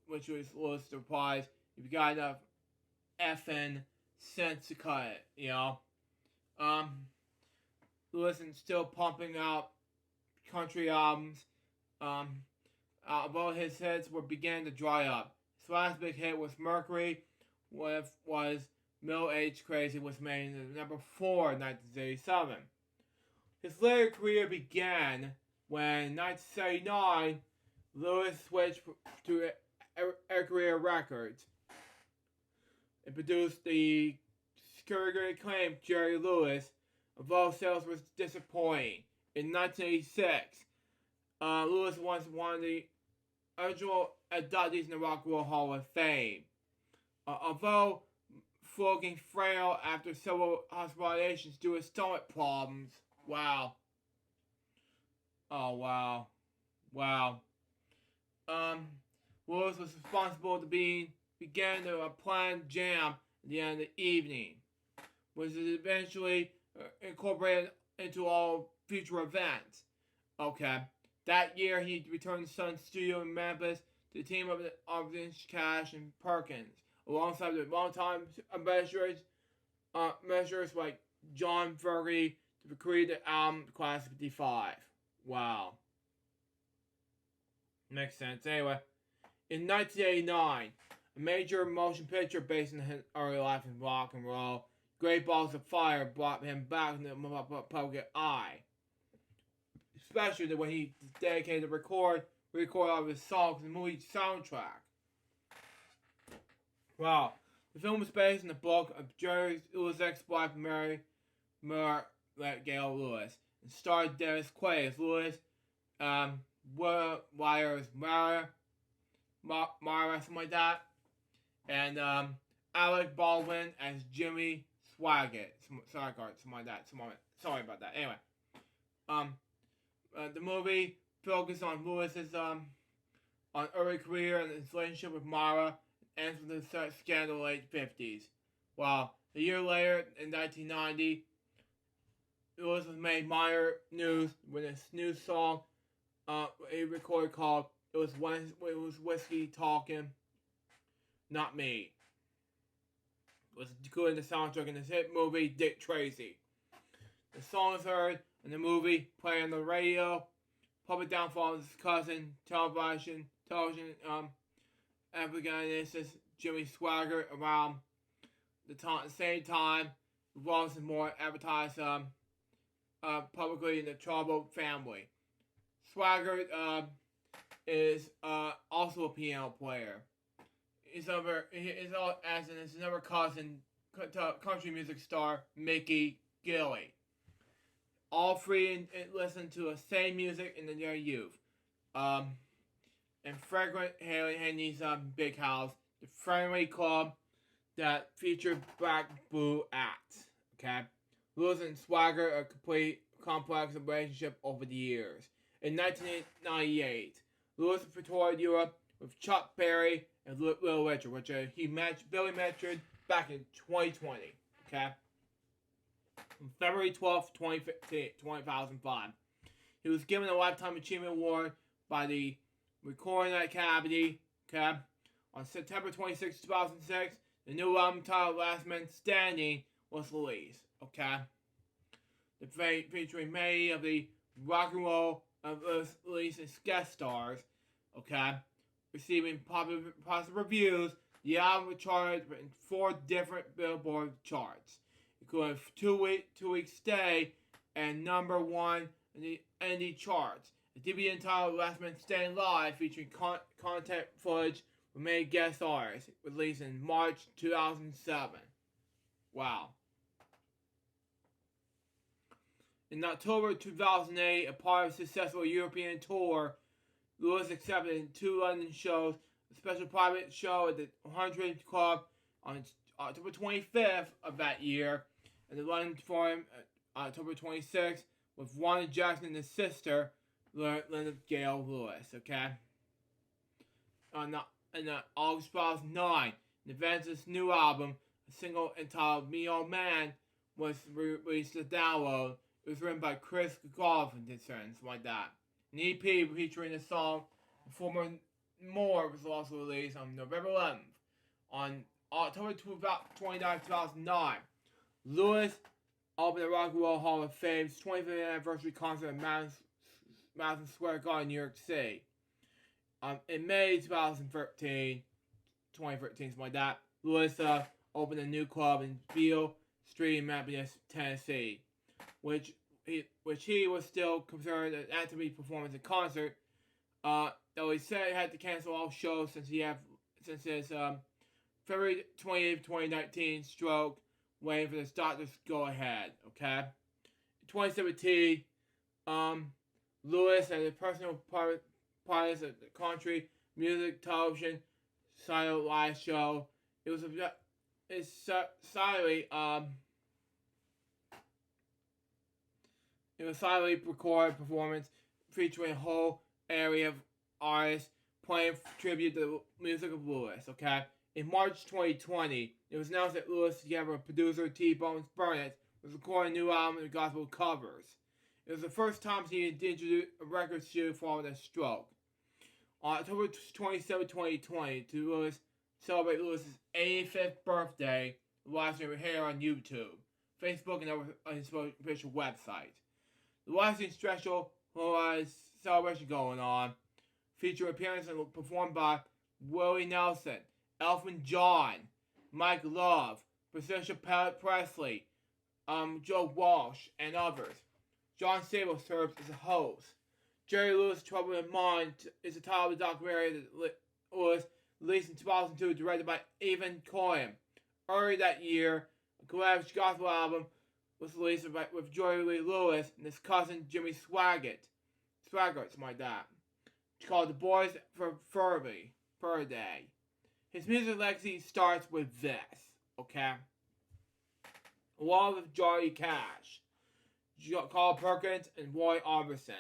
Which was Lewis replies, "If you got enough effing sense to cut it, you know." Lewis is still pumping out country albums. Although his hits were beginning to dry up. His last big hit was Mercury, was Middle Age Crazy, was made in number 4 in 1987. His later career began when, in 1979, Lewis switched to Career Records and produced the critically acclaimed Jerry Lewis, although sales was disappointing. In 1986, Lewis was one of the original inductees in the Rock and Roll Hall of Fame. Although looking frail after several hospitalizations due to stomach problems. Wow. Oh, wow. Wow. Lewis was responsible to begin a planned jam at the end of the evening, which is eventually incorporated into all future events. Okay. That year, he returned to Sun Studio in Memphis to the team of Cash and Perkins, alongside the longtime measures like John Fergie to create the album Class 55. Wow. Makes sense. Anyway, in 1989, a major motion picture based on his early life in rock and roll, Great Balls of Fire, brought him back into the public eye. Especially when he dedicated to record all of his songs in the movie soundtrack. Wow. The film is based on the book of Jerry Lewis' ex-wife Mary Gail Lewis, and starred Dennis Quaid as Lewis, Wire as Mara, something like that, and Alec Baldwin as Jimmy Swaggart, something like that. Sorry about that. Anyway, the movie focused on Lewis's on early career and his relationship with Mara, and ends with the scandal in the late 50s. Wow. A year later, in 1990, Lewis was made minor news with a new song he recorded called It Was Whiskey Talking, Not Me. It was included in the soundtrack in his hit movie Dick Tracy. The song is heard in the movie, played on the radio, public downfall of his cousin, television, evangelist Jimmy Swaggart around the same time, Wallace and Moore advertised publicly in the Trouble family. Swaggart is also a piano player. He's another cousin, country music star Mickey Gilley. All three listened to the same music in their youth. And Fragrant Haney's Big House, the friendly club that featured Black Blue acts. Okay, Lewis and Swaggart a complete complex relationship over the years. In 1998, Lewis toured Europe with Chuck Berry and Little Richard, which he matched Billy Mitchell back in 2020. Okay, on February 12th, 2005, he was given a Lifetime Achievement Award by the Recording Academy. Okay, on September 26, 2006, the new album titled Last Man Standing was released. Okay, featuring many of the rock and roll released as guest stars. Okay, receiving positive reviews. The album charted in 4 different Billboard charts, including 2-week stay and number 1 in the indie charts. The DVD entitled Last Man Standing Live, featuring content footage from many guest artists, released in March 2007. Wow. In October 2008, a part of a successful European tour, Lewis accepted 2 London shows a special private show at the 100 Club on October 25th of that year, and the London Forum October 26th with Wanda Jackson and his sister, Linda Gail Lewis, okay? On August 2009, in advance of this new album, a single entitled Me Old Man was released to download. It was written by Chris Golfin and something like that. An EP featuring the song Four More was also released on November 11th. On October 29, 2009, Lewis opened the Rock and Roll Hall of Fame's 25th anniversary concert in Madison Square Garden, New York City. In May 2013, something like that, Lewis opened a new club in Beale Street in Memphis, Tennessee, which he was still considered an actively performance in concert. Though he said he had to cancel all shows since his February 28, 2019 stroke, waiting for his doctor's go ahead. Okay, in 2017, Lewis and his personal partners at the country music television silent live show. It was silently recorded performance featuring a whole area of artists playing tribute to the music of Lewis, okay? In March 2020, it was announced that Lewis, together with producer T-Bones Burnett, was recording a new album of gospel covers. It was the first time he had introduced a record shoot following a stroke. On October 27, 2020, to celebrate Lewis's 85th birthday, the live stream was here on YouTube, Facebook, and on his official website. The live stream special was a celebration going on, featuring appearances performed by Willie Nelson, Elton John, Mike Love, Patricia Presley, Joe Walsh, and others. John Sable serves as a host. Jerry Lewis' Trouble in Mind is the title of the documentary that was released in 2002, directed by Evan Cohen. Earlier that year, a collab gospel album was released with Jerry Lee Lewis and his cousin Jimmy Swaggart, something like that. It's called The Boys for Furday. His music legacy starts with this, okay? Along with Johnny Cash, Carl Perkins, and Roy Orbison.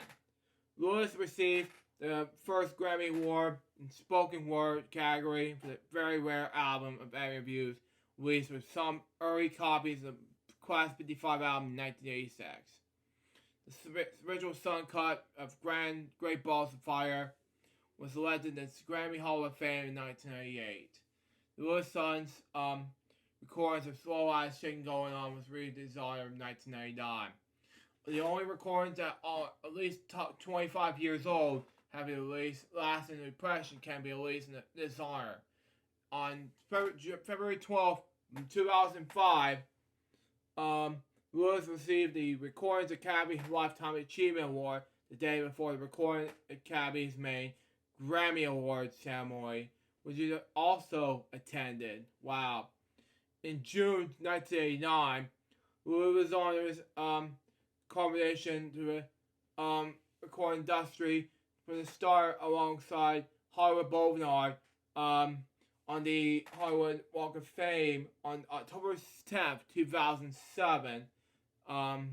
Lewis received the first Grammy Award in spoken word category for the very rare album of Any Reviews, released with some early copies of Class 55 album in 1986. The original Sun cut of Great Balls of Fire was elected as Grammy Hall of Fame in 1998. The Lewis Sons recordings of Slow Eyes Shaking Going On was redesigned in 1999. The only recordings that are at least 25 years old have been released, lasting impression can be released in this honor. On February 12th, 2005, Lewis received the Recordings Academy Lifetime Achievement Award the day before the Recording Academy's main Grammy Awards ceremony, which he also attended. Wow. In June 1989, Lewis was on his combination to the recording industry for the start alongside Hollywood Boulevard on the Hollywood Walk of Fame on October 10th, 2007. October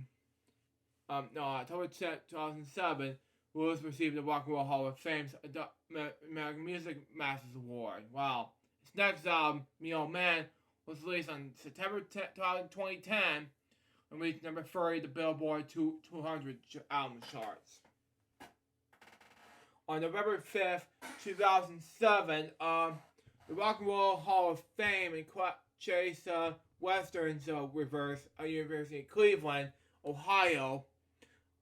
10th, 2007, Lewis received the Rock and Roll Hall of Fame's American Music Masters Award. Wow. His next album, Me Old Man, was released on September 2010 and reached number 30 the Billboard 200 album charts. On November 5th, 2007, the Rock and Roll Hall of Fame and Chase Western's Reverse University in Cleveland, Ohio,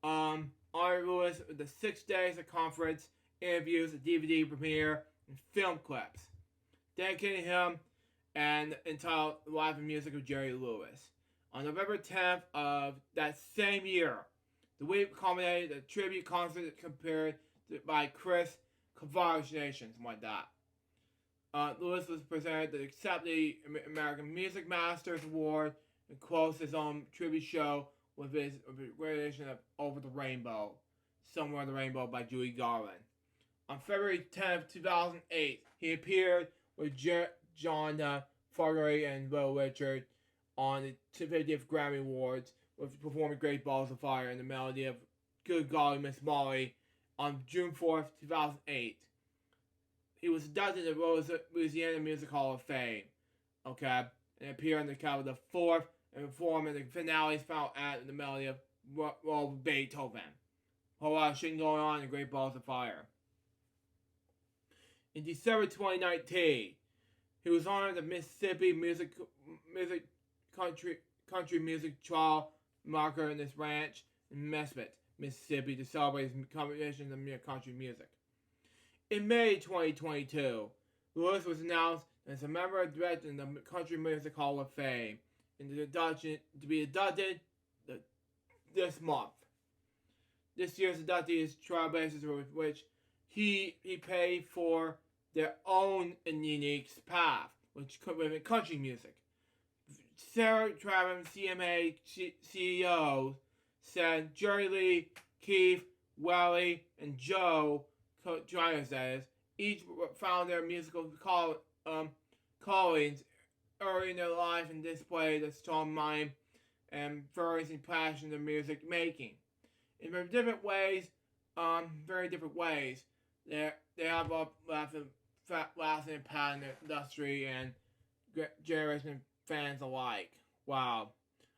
honored Lewis with the 6 days of conference, interviews, a DVD premiere, and film clips, dedicating him and entitled Live and Music of Jerry Lewis. On November 10th of that same year, the week culminated a tribute concert compared by Chris Conversation, something like that. Lewis was presented to accept the American Music Masters Award and closed his own tribute show with his rendition of Over the Rainbow, Somewhere in the Rainbow by Judy Garland. On February 10th, 2008, he appeared with John Fogerty and Will Richard on the 50th Grammy Awards with performing Great Balls of Fire and the melody of Good Golly Miss Molly on June 4th, 2008. He was inducted into the Louisiana Music Hall of Fame, okay, and appeared on the cover of the 4th and performed in the finale's final act with the melody of Beethoven. Whole lot of shit going on in Great Balls of Fire. In December 2019, he was honored the Mississippi Country Music Trial marker in this ranch in Mesquite, Mississippi, to celebrate his competitions in country music. In May 2022, Lewis was announced as a member of director in the Country Music Hall of Fame and to be inducted this month. This year's inductee is trailblazers with which he paid for their own and unique path, which within country music. Sarah Traven, CMA CEO, said Jerry Lee, Keith, Wally, and Joe Drivers, that is, each found their musical callings early in their life and displayed a strong mind and flourishing passion in music making. In very different ways, they have a lasting impact in the industry and generation of fans alike. Wow.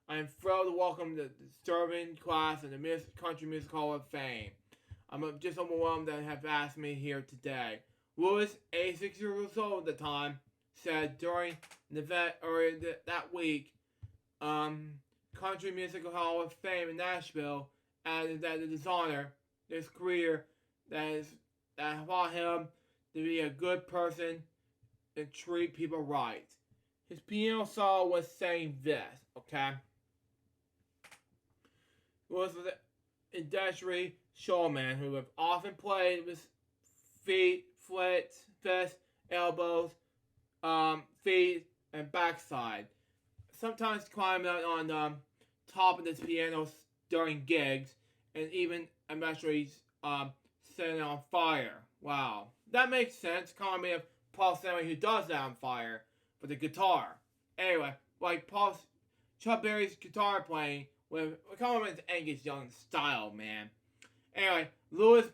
I am thrilled to welcome the disturbing class in the Country Music Hall of Fame. I'm just overwhelmed that have asked me here today. Lewis, 86 years old at the time, said during an event earlier that week, Country Music Hall of Fame in Nashville, added that it is honor his career that allowed him to be a good person and treat people right. His piano solo was saying this, okay? Lewis was an industrial showman who have often played with feet, fists, elbows, feet, and backside. Sometimes climbing on top of this piano during gigs, and even eventually setting it on fire. Wow. That makes sense. Calling me of Paul Stanley who does that on fire for the guitar. Anyway, like Chuck Berry's guitar playing with calling him his Angus Young style, man. Anyway, Lewis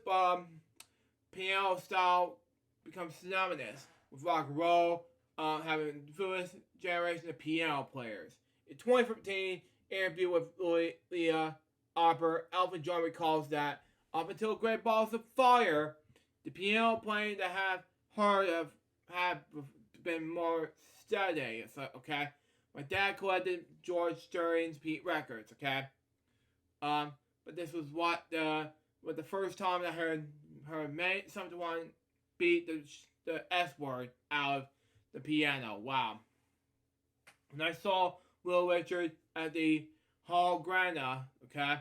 piano style becomes synonymous with rock and roll, having influenced generation of piano players. In 2015 interview with Leah Opera, Elton John recalls that up until Great Balls of Fire, the piano playing that have been more steady. Okay, my dad collected George String's records. Okay, but this was what the first time I heard someone beat the S word out of the piano. Wow. And I saw Will Richard at the Hall Grana. Okay,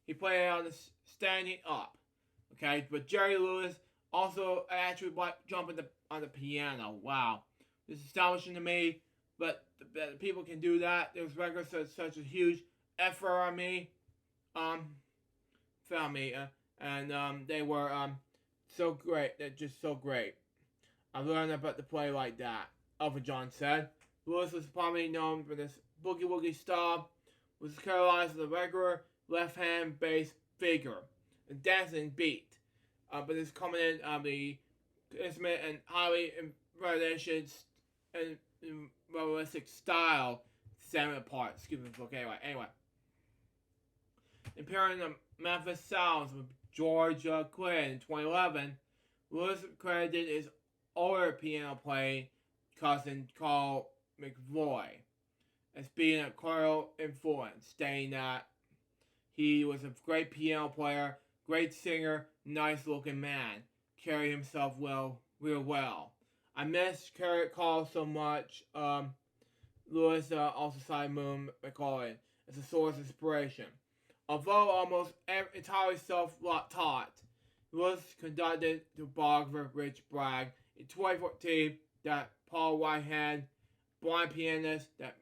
he played it on the standing up. Okay, but Jerry Lewis also actually jumped on the piano. Wow, this is astonishing to me. But the people can do that. Those records such a huge effort on me. Found me, and they were so great. They're just so great. I learned about to play like that. Elton John said. Lewis was probably known for this boogie woogie style, was characterized as a regular left-hand bass figure, and dancing beat. But it's coming in the instrument and highly realistic style set apart. Excuse me, okay, anyway. Appearing in the Memphis Sounds with George Quinn in 2011, Lewis credited his older piano playing cousin Carl McVoy as being a clear influence, stating that he was a great piano player, great singer, nice looking man, carried himself real well. I miss Carl so much. Lewis also cited Moon McCollin as a source of inspiration. Although almost entirely self-taught, Lewis conducted the biographer Rich Bragg in 2014 that Paul Whitehead, blind pianist that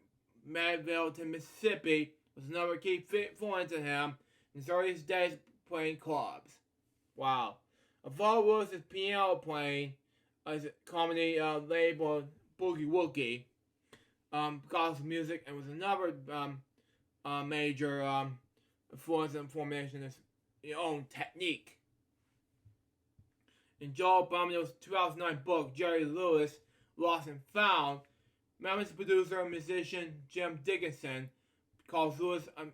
Middleton, Mississippi, was another key influence in him in his earliest days playing clubs. Wow. Avoid Lewis's piano playing as a comedy labeled Boogie Woogie because of music, and was another major influence and formation of his own technique. In Joel Bummel's 2009 book, Jerry Lewis, Lost and Found, Mammoth's producer and musician Jim Dickinson calls Lewis an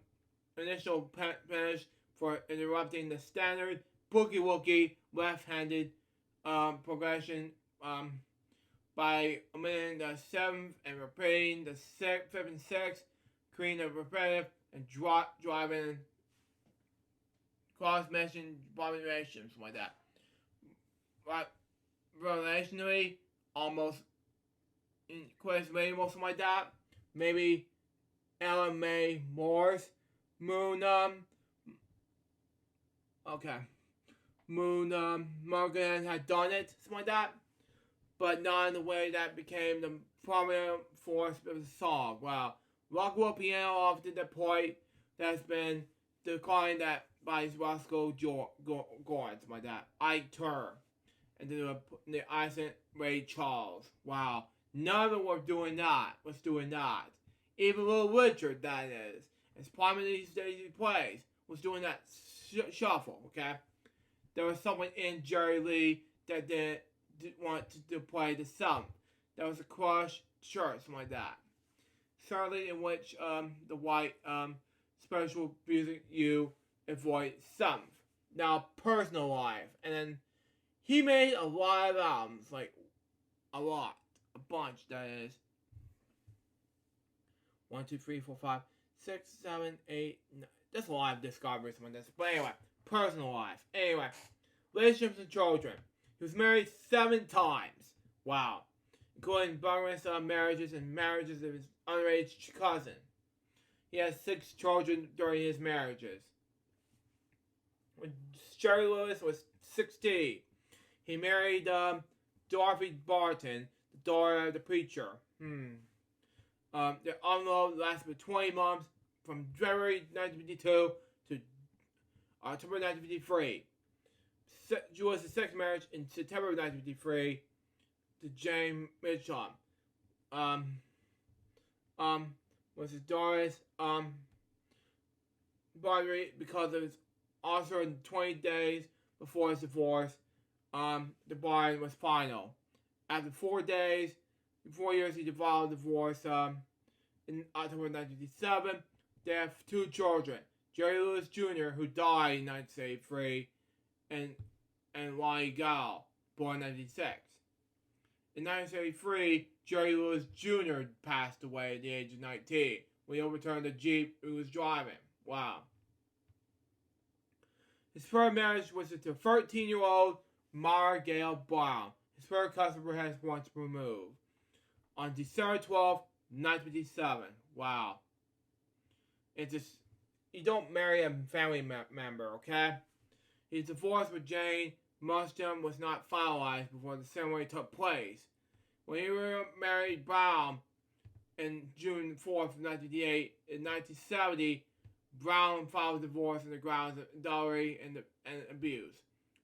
initial punish for interrupting the standard boogie woogie left-handed progression by omitting the 7th and repeating the 5th and 6th, creating a repetitive and driving cross-mention abominations like that. But relationally, almost coincidentally, something like that. Maybe Ellen May Moore's Moon Morgan had done it, something like that, but not in the way that became the prominent force of the song. Wow. Rockwell piano often the point that's been declined that by Roscoe Gordon, something like that. Ike Turner. And the Isaac Ray Charles. Wow. None of them were doing that. Was doing that. Even Little Richard, that is. As prominent these days he plays, was doing that shuffle, okay? There was someone in Jerry Lee that didn't want to play the sum. There was a crush shirt, something like that. Certainly in which the white special music you avoid some. Now, personal life. And then he made a lot of albums, like a lot. A bunch, that is. 1, 2, 3, 4, 5, 6, 7, 8, 9. There's a lot of discoveries on this. But anyway, personal life. Anyway, relationships and children. He was married 7 times. Wow. Including bonus marriages and marriages of his underage cousin. He has 6 children during his marriages. When Jerry Lewis was 16, he married Dorothy Barton, the daughter of the preacher. Their unload lasted 20 months, from January 1952 to October 1953. Lewis' second marriage in September 1953 to Jane Mitchum. Was his daughter's boundary because it was also in 20 days before his divorce. The bond was final. After 4 years, he filed divorce in October 1957. They have 2 children, Jerry Lewis Jr., who died in 1983, and Lonnie Gall, born in 1996. In 1973, Jerry Lewis Jr. passed away at the age of 19 when he overturned the Jeep he was driving. Wow. His first marriage was to 13-year-old Mara Gail Brown. His first customer has once removed. On December 12, 1957. Wow. It's just, you don't marry a family member, okay? His divorce with Jane Mustin was not finalized before the ceremony took place. When he married Brown on June 4th, 1958, in 1970, Brown filed divorce on the grounds of adultery and abuse,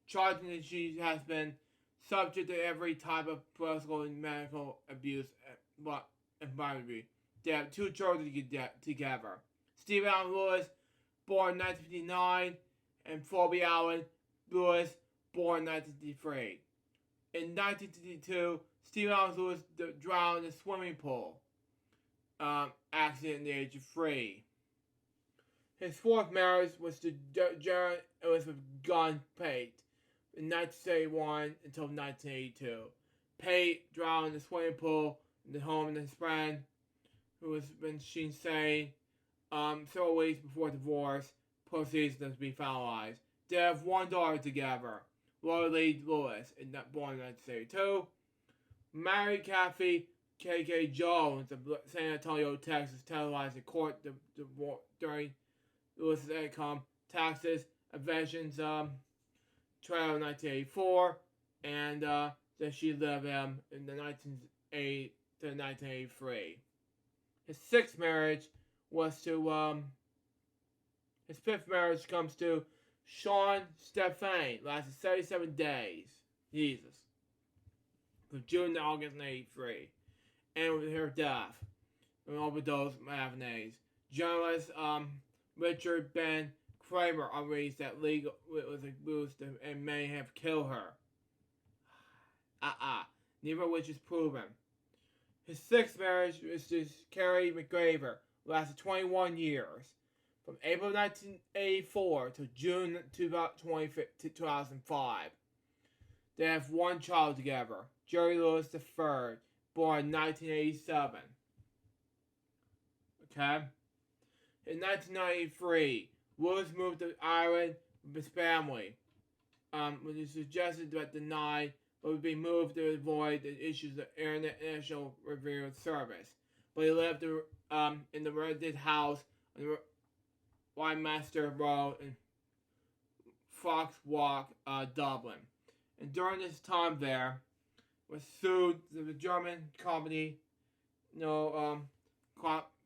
charging that she has been subject to every type of political and medical abuse and battery. They have 2 children together. Steve Allen Lewis, born in 1959, and Phoebe Allen Lewis, born in 1953. In 1952, Steve Allen Lewis drowned in a swimming pool accident at the age of 3. His 4th marriage was to Jared Elizabeth Gunn Pate in 1971 until 1982. Pate drowned in the swimming pool in the home of his friend, who was been seen several weeks before divorce. Proceeds to be finalized. They have 1 daughter together, Laura Lee Lewis, born in 1972. Married Kathy K.K. Jones of San Antonio, Texas, televised in court during Lewis's income taxes evasions trial in 1984, and that she lived in the 1980 to 1983. His 6th marriage was to his 5th marriage comes to Sean Stefani lasted 77 days. Jesus. From June to August 1983. And with her death, an overdose matinees. Journalist Richard Ben Kramer unleashed that legal was abused and may have killed her. Neither of which is proven. His sixth marriage was to Carrie McGraver, lasted 21 years, from April 1984 to June 2005. They have one child together, Jerry Lewis III, born in 1987. Okay? In 1993, Lewis moved to Ireland with his family, which is suggested but denied, but would be moved to avoid the issues of international review service. But he lived in the rented house on the Westminster Road in Foxwalk, Dublin. And during this time there, was sued the German company,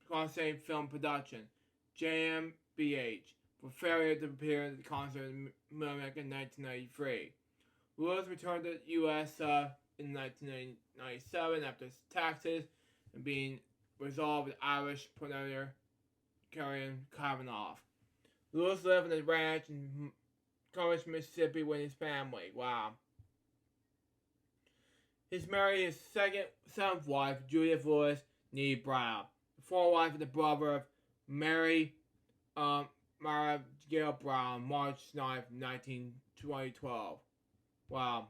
Crossing Film Production, GmbH, for failure to appear at the concert in America in 1993. Lewis returned to the U.S. In 1997 after his taxes and being resolved with Irish producer Karen Kavanaugh. Lewis lived on a ranch in Cummings, Mississippi with his family. Wow. He's married his seventh wife, Judith Lewis Nee Brown, the former wife of the brother of Mary Mara Gail Brown, March 9th, 2012. Wow.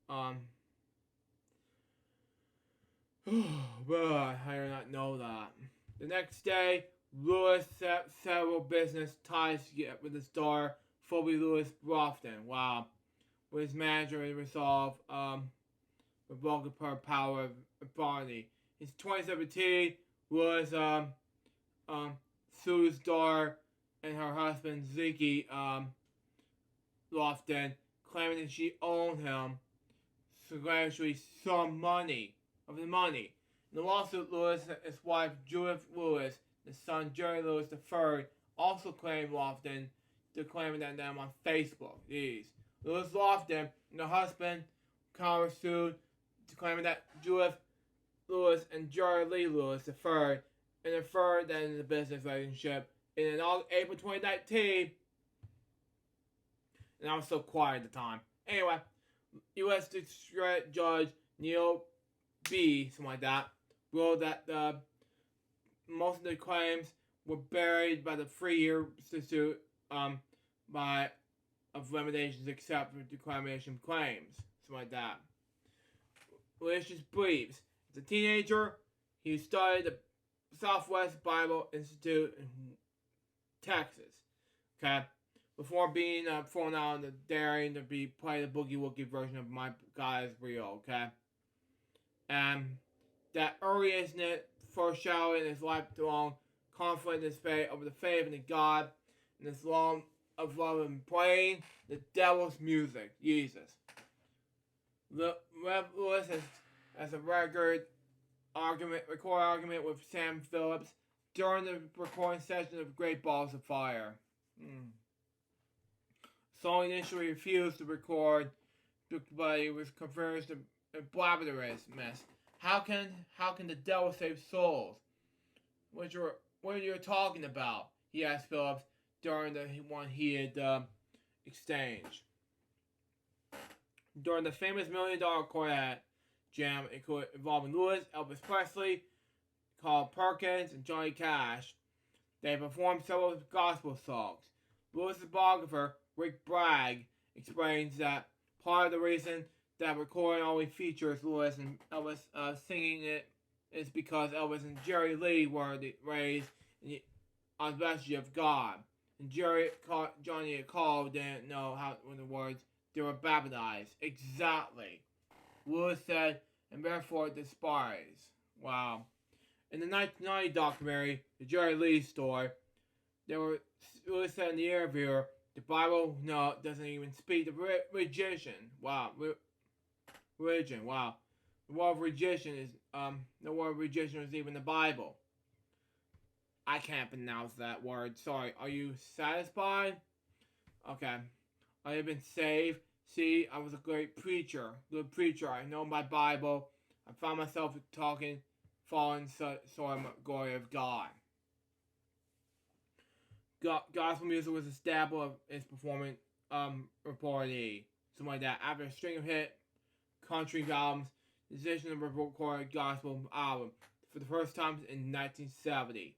I did not know that. The next day, Lewis set several business ties with his daughter, Phoebe Lewis Brofton. Wow. With his manager, he resolved revoking her power of Barney. In 2017, Lewis sued his daughter and her husband, Zeke Lofton, claiming that she owed him substantially some money. In the lawsuit, Lewis and his wife, Judith Lewis, and his son, Jerry Lewis III, also claimed Lofton, declaring that them on Facebook. Lewis Lofton and her husband, Connor, sued, claiming that Judith Lewis and Jerry Lee Lewis III interfered in the business relationship. And in April 2019, and I was so quiet at the time. Anyway, U.S. District Judge Neil B., something like that, ruled that most of the claims were buried by the 3-year statute of limitations except for declamation claims, something like that. Malicious beliefs. As a teenager, he studied the Southwest Bible Institute in Texas, okay, before being thrown out on the daring to play the Boogie Woogie version of My God Is Real, okay? And that early incident foreshadowing his lifelong conflict and debate over the faith in God and his love of love and playing the devil's music, Jesus. Lewis has a recorded argument with Sam Phillips during the recording session of Great Balls of Fire. Song initially refused to record, but he was convinced of blabbering mess. How can the devil save souls? What are you talking about? He asked Phillips during the one heated exchange. During the famous $1 Million Quartet jam involving Lewis, Elvis Presley, Carl Perkins, and Johnny Cash, they performed several gospel songs. Lewis's biographer, Rick Bragg, explains that part of the reason that recording only features Lewis and Elvis singing it is because Elvis and Jerry Lee were raised on the message of God. And Johnny and Carl didn't know how the words they were baptized. Exactly. Lewis said, and therefore despise. Wow. In the 1990 documentary, The Jerry Lee Story, Lewis said in the interview, the Bible doesn't even speak of religion. Wow. Religion. Wow. The word religion is even the Bible. I can't pronounce that word. Sorry. Are you satisfied? Okay. I have been saved. See, I was a great preacher. Good preacher. I know my Bible. I found myself talking, falling so I'm glory of God. Gospel music was established as performing reportee. Something like that. After a string of hit country albums, the decision to record a gospel album for the first time in 1970.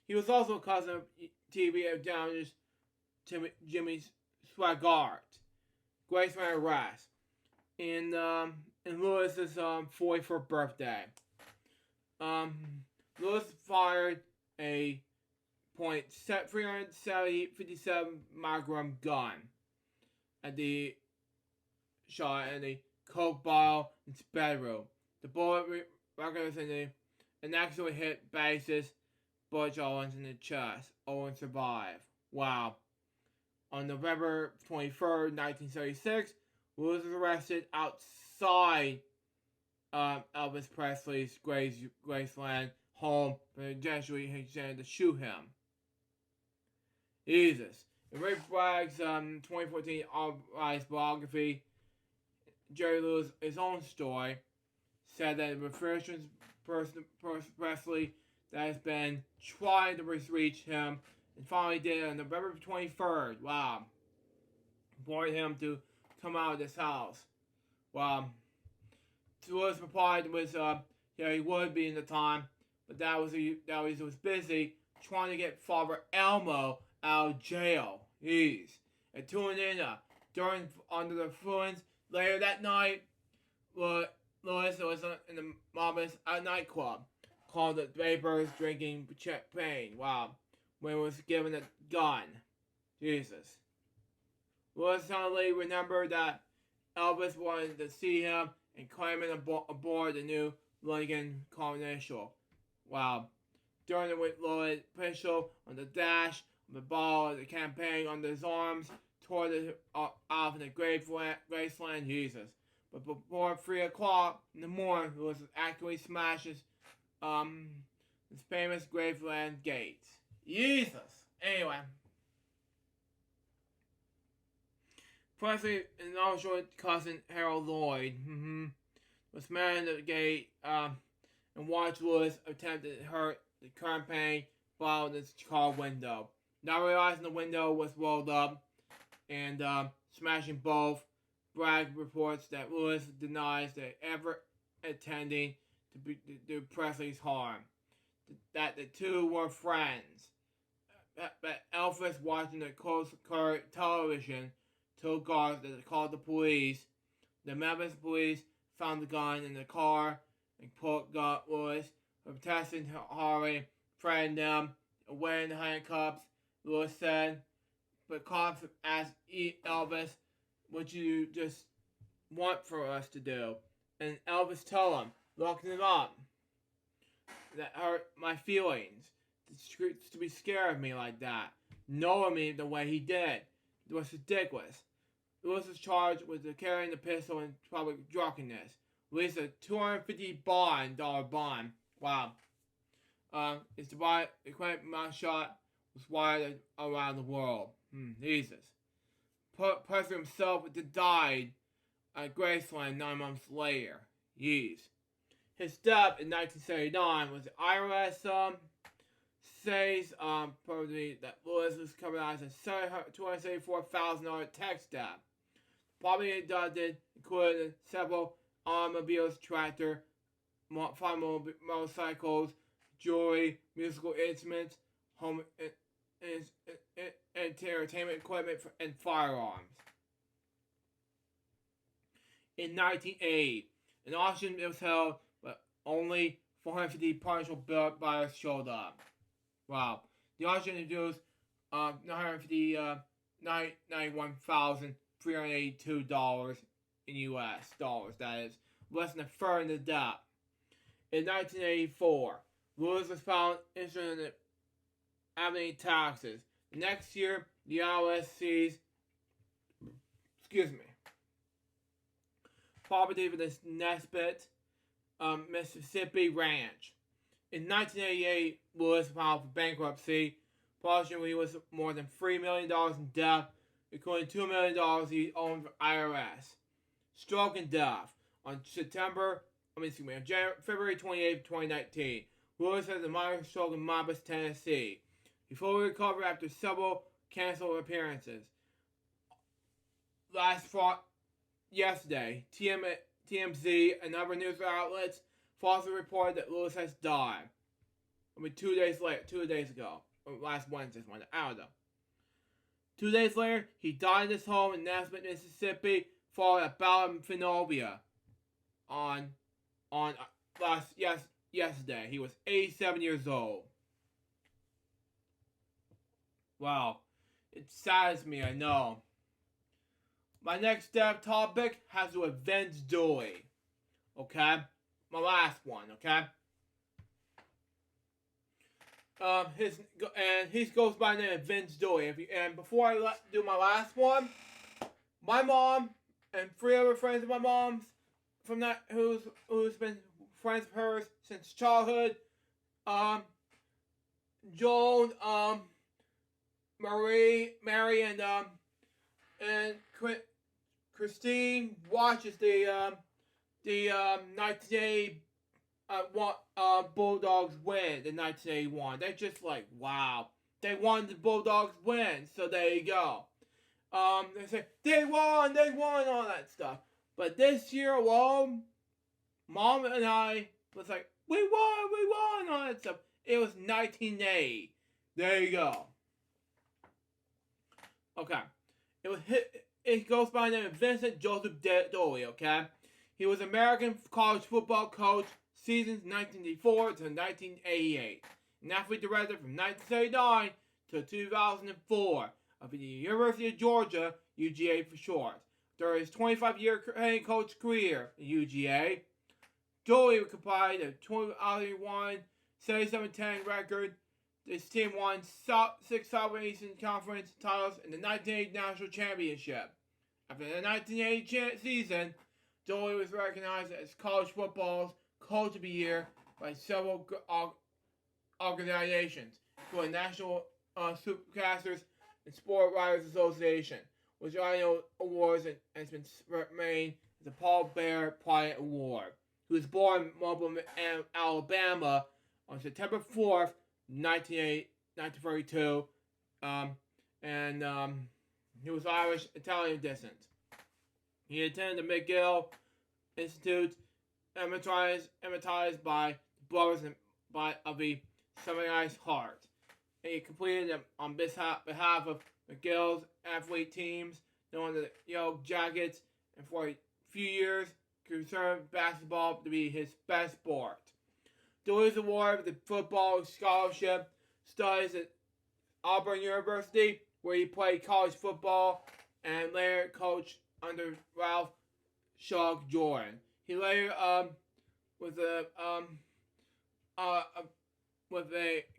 He was also a cousin of TV journalist Jimmy Swaggart, Graceland Rest, in Lewis's 44th birthday. Lewis fired a .357 milligram gun at the shot in the coke bottle in his bedroom. The bullet records an actually hit basis Butch Owens in the chest. Owens survived. Wow. On November 23rd, 1976, Lewis was arrested outside Elvis Presley's Graceland home, but eventually he decided to shoot him. Jesus. In Ray Bragg's 2014 autobiography, Jerry Lewis, his own story, said that the first person Presley that has been trying to reach him and finally did it on November 23rd. Wow. Wanted him to come out of this house. Wow. Lewis replied was he would be in the time, but that he was busy trying to get Father Elmo out of jail. Jeez. And tuning in during Under the Influence later that night, Lewis was in the Mama's nightclub called the Vapors drinking champagne. Wow. When he was given a gun. Jesus. Lewis suddenly remembered that Elvis wanted to see him and claiming aboard the new Lincoln Continental. Wow. During the week, Lewis pistol on the dash of the ball of the campaign under his arms toward the off in the Graceland. Jesus. But before 3 o'clock in the morning, Lewis actually smashes his famous Graceland gates. Jesus. Anyway. Presley and also cousin Harold Lloyd was married at the gate and watched Lewis attempt to hurt the campaign while in his car window. Not realizing the window was rolled up and smashing both, Bragg reports that Lewis denies that ever intending to do Presley's harm. That the two were friends. But Elvis, watching the close television, told guards that they called the police. The Memphis police found the gun in the car and pulled Lewis, protesting Harvey, threatened them, away in the handcuffs. Lewis said, but cops asked Elvis, what you just want for us to do? And Elvis told him, locking him up. That hurt my feelings. To be scared of me like that. Knowing me the way he did. It was ridiculous. Lewis was charged with carrying the pistol in public drunkenness. Released a $250 bond. Wow. It's the equipment shot was wired around the world. Jesus. Presley himself died at Graceland 9 months later. Jeez. His death in 1979 was the IRS says probably that Lewis was covered as a $274,000 tax debt. Probably did include several automobiles, tractor, 5 motorcycles, jewelry, musical instruments, home entertainment equipment, and firearms. In 1980, an auction was held, but only 450 potential buyers showed up. Wow. The auction introduced $91,382 in US dollars, that is, less than a third of the debt. In 1984, Lewis was found innocent in any taxes. The next year, the IRS seized property for this Nesbitt, Mississippi ranch. In 1988, Lewis filed for bankruptcy, partially he was more than $3 million in debt including $2 million he owed from IRS. Stroke and death. On February 28, 2019, Lewis has a minor stroke in Memphis, Tennessee. He fully recovered after several canceled appearances. Yesterday, TMZ and other news outlets falsely reported that Lewis has died. 2 days ago, or last Wednesday, I don't know. 2 days later, he died in his home in Nesbitt, Mississippi, following a bout of phenobia. Yesterday, he was 87 years old. Wow, it saddens me, I know. My next topic has to do with Vince Dooley. Okay? My last one, okay? He goes by the name of Vince Dooley. And before I do my last one, my mom and 3 other friends of my mom's from that who's been friends of hers since childhood, Joan, Mary, and Christine watches the 1980 Bulldogs win in 1981. They just like, wow. They wanted the Bulldogs win, so there you go. They say, they won, all that stuff. But this year alone, Mom and I was like, we won, all that stuff. It was 1980. There you go. Okay. It goes by the name of Vincent Joseph Dooley, okay? He was American college football coach seasons 1984 to 1988. An athlete director from 1979 to 2004 of the University of Georgia, UGA for short. During his 25-year head coach career in UGA, Dooley compiled a 20-1, 77-10 record. This team won 6 Southeastern Conference titles in the 1980 National Championship. After the 1980 season, Dooley was recognized as college football's Coach of the Year by several organizations, including National Supercasters and Sport Writers Association, which annual awards and has been remained as the Paul Bear Pride Award. He was born in Mobile, Alabama on September 4th, 1932, and he was Irish-Italian descent. He attended the McGill Institute, emeritused by the Brothers of the Seminary Heart. And he completed them on behalf of McGill's athlete teams, known as the Yellow Jackets, and for a few years considered basketball to be his best sport. Dooley's award the football scholarship, studies at Auburn University, where he played college football and later coached under Ralph Shug Jordan. He later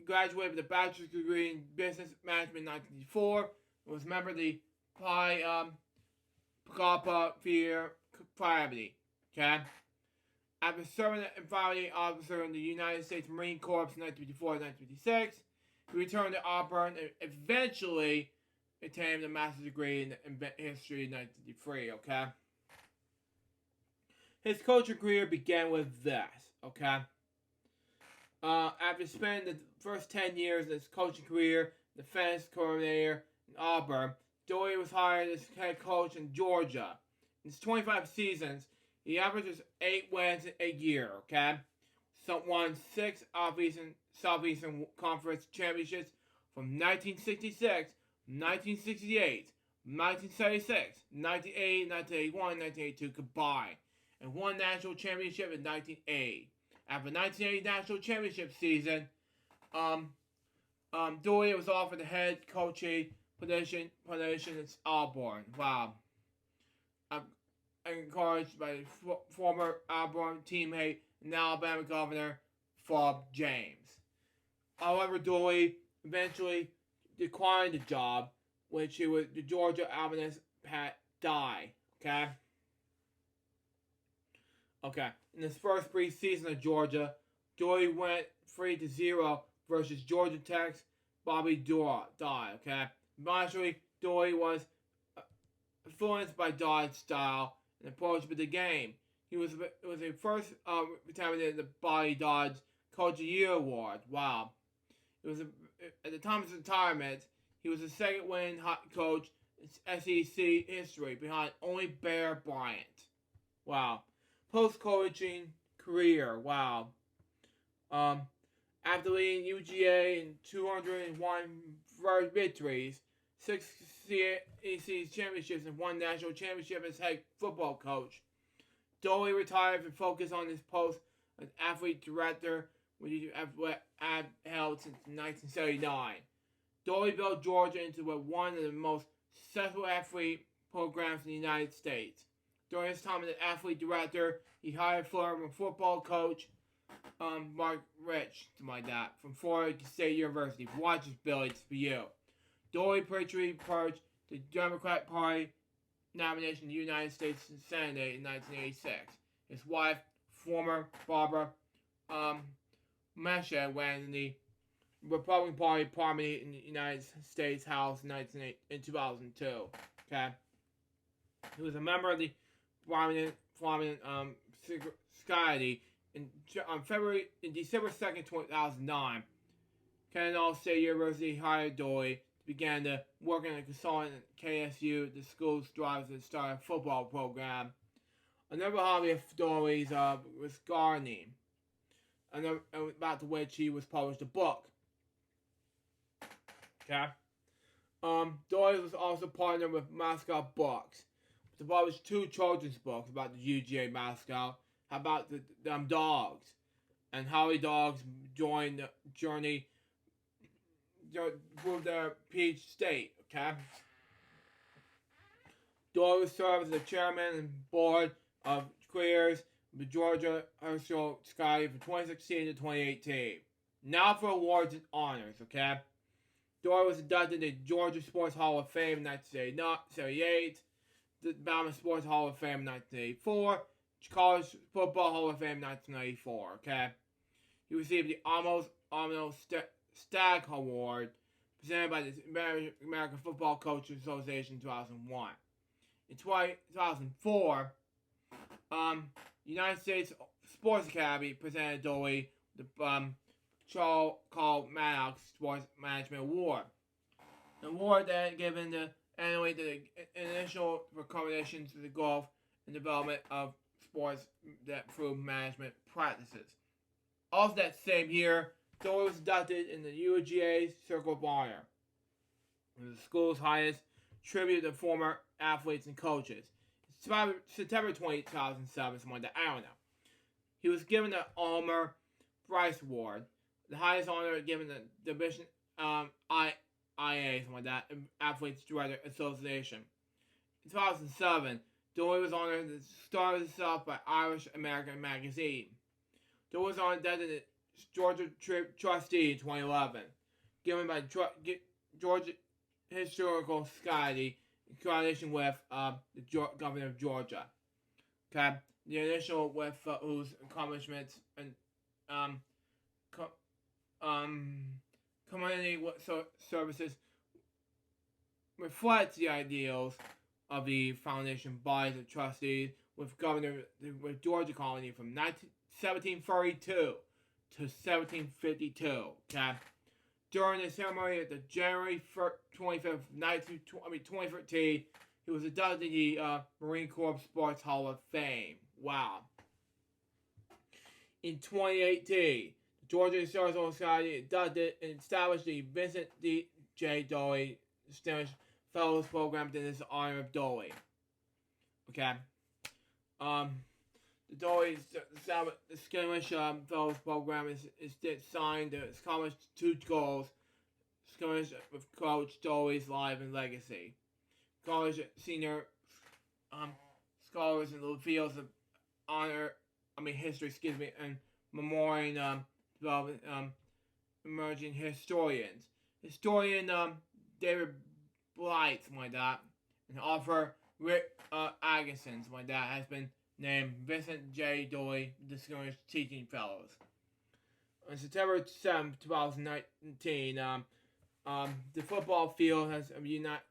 graduated with a bachelor's degree in business management in 1994, and was a member of the Pi Kappa Phi Fraternity. Okay. After serving as a fighting officer in the United States Marine Corps in 1954 and 1956, he returned to Auburn and eventually attained a master's degree in history in 1953, okay? His coaching career began with this, okay? After spending the first 10 years of his coaching career, defense coordinator in Auburn, Dooley was hired as head coach in Georgia. In his 25 seasons, he averages 8 wins a year, okay? Won 6 Southeastern Conference championships from 1966, 1968, 1976, 1980, 1981, 1982 combined, and won national championship in 1980. After the 1980 national championship season, Dooley was offered the head coaching position at Auburn. Wow. Encouraged by the former Auburn teammate and Alabama governor, Bob James. However, Dooley eventually declined the job, which the Georgia Albanese Pat died. Okay. In his first preseason of Georgia, Dooley went 3-0 versus Georgia Tech's Bobby Dye. Okay. Eventually, Dooley was influenced by Dodd's style and approach with the game. It was a first retirement in the Bobby Dodd's Coach of the Year award. Wow. At the time of his retirement, he was the second winning coach in SEC history, behind only Bear Bryant. Wow. Post-coaching career. Wow. After leading UGA in 201 victories, 6 SEC championships, and 1 national championship as head football coach, Doley retired and focused on his post as athlete director, which he held since 1979. Doley built Georgia into one of the most successful athlete programs in the United States. During his time as an athlete director, he hired former football coach Mark Rich, something like that, from Florida State University. Watch this, Billy, it's for you. Doley perched the Democratic Party nomination in the United States Senate in 1986. His wife, former Barbara Mesha, ran in the Republican Party primary in the United States House in 2002. Okay, he was a member of the prominent Society in December 2nd, 2009. Kennesaw State University hired Doley to begin to work in a consultant at KSU. The school's drives to start a football program. Another hobby of Doley's was gardening, about which he was published a book. Okay. Doley was also partnered with Mascot Books to publish 2 children's books about the UGA mascot, about them dogs, and how the dogs joined the journey through their Peach State. Okay. Doley served as the chairman and board of careers of the Georgia Herschel Society from 2016 to 2018. Now for awards and honors. Okay. Doley was inducted into the Georgia Sports Hall of Fame in 1978, the Alabama Sports Hall of Fame in 1984, College Football Hall of Fame in 1994. Okay, he received the Almost Stag Award, presented by the American Football Coaches Association in 2001. In 2004, United States Sports Academy presented Doley the Charles Carl Maddox Sports Management Award. An award that given annually to the initial recommendations to the growth and development of sports that through management practices. Also that same year, Doley was inducted in the UGA Circle of Honor, the school's highest tribute to former athletes and coaches. September 20, 2007, something like that, I don't know. He was given the Elmer Bryce Award, the highest honor given the Division IA, something like that, Athletes Director Association. In 2007, Doley was honored the Star of the South by Irish American Magazine. Doley was honored as the Georgia Trip Trustee in 2011, given by Georgia Historical Society in coordination with the Governor of Georgia. Okay, the initial with whose accomplishments and community services reflects the ideals of the foundation bodies of trustees with Georgia Colony from 1732 to 1752. Okay, during the ceremony at the January 25th, 2013, he was inducted in the Marine Corps Sports Hall of Fame. Wow. In 2018, the Georgia Historical Society inducted and established the Vincent D. J. Doley Distinguished Fellows Program in this honor of Doley. Okay. The Doley Distinguished Fellows Program is designed to accomplish 2 goals. Distinguished with Coach Doley's life and legacy. College senior scholars in the fields of history, and memorializing emerging historians. Historian David Blight, something like that, and author Rick Agason, something like that, has been named Vincent J. Doley Distinguished Teaching Fellows. On September 7th, 2019, the football field has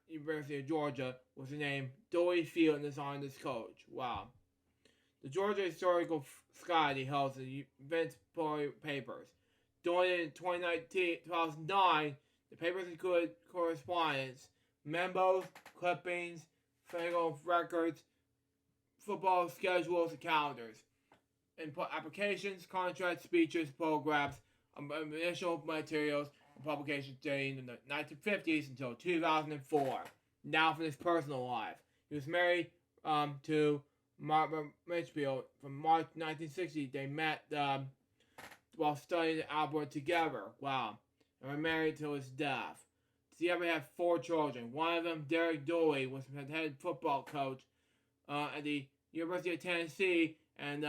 University of Georgia was named Dewey Field and is on this coach. Wow. The Georgia Historical Society holds the Vince papers. During 2009, the papers include correspondence, memos, clippings, physical records, football schedules, and calendars, input applications, contracts, speeches, photographs, initial materials, and publications dating in the 1950s until 2004. Now for his personal life. He was married to Margaret Mitchfield from March 1960. They met while studying at Albert together. Wow. And were married till his death. Together had 4 children. One of them, Derek Dooley, was the head football coach at the University of Tennessee and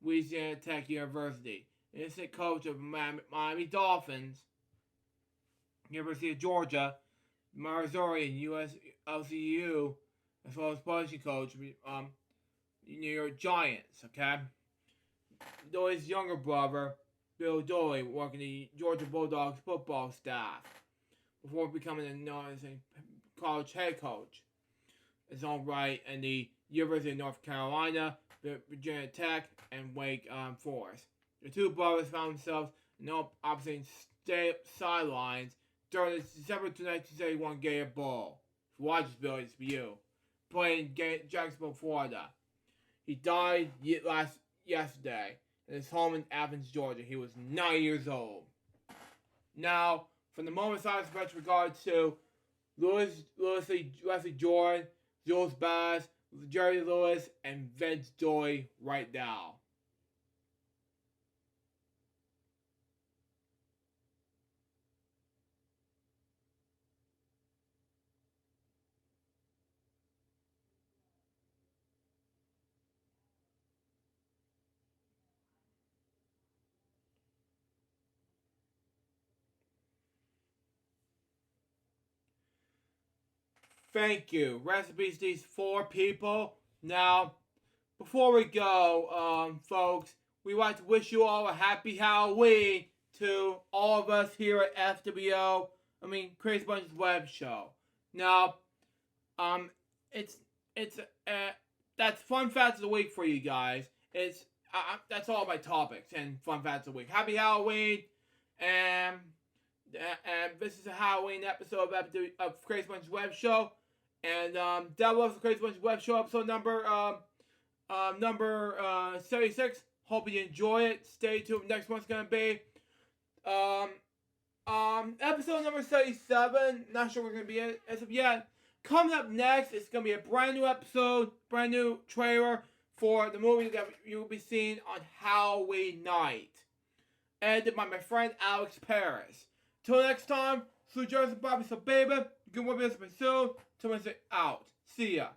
Louisiana Tech University. Assistant coach of Miami Dolphins, University of Georgia, Missouri, and USLCU, as well as position coach, New York Giants. Okay, Dooley's younger brother, Bill Dooley, worked in the Georgia Bulldogs football staff before becoming a college head coach. His own right in the University of North Carolina, Virginia Tech, and Wake Forest. The 2 brothers found themselves on opposite sidelines during the December 1971 Gator Bowl. If you watch this video, it's for you. Playing Jacksonville, Florida. He died yesterday in his home in Athens, Georgia. He was 9 years old. Now, from the moment I with regards to Leslie Jordan, Jules Bass, Jerry Lewis, and Vince Dooley right now. Thank you. Recipes these 4 people. Now, before we go, folks, we want to wish you all a happy Halloween to all of us here at FWO. Crazy Bunch's web show. Now, that's fun facts of the week for you guys. That's all my topics and fun facts of the week. Happy Halloween, and this is a Halloween episode of Crazy Bunch's web show. And that was the Crazy Bunch's web show episode number 76. Hope you enjoy it. Stay tuned. Next one's gonna be episode number 77. Not sure we're gonna be as of yet. Coming up next, it's gonna be a brand new episode, brand new trailer for the movie that you will be seeing on Halloween night, edited by my friend Alex Paris. Till next time, Sue Joseph Bobby, so baby, you can work with us soon. Till Wednesday out. See ya.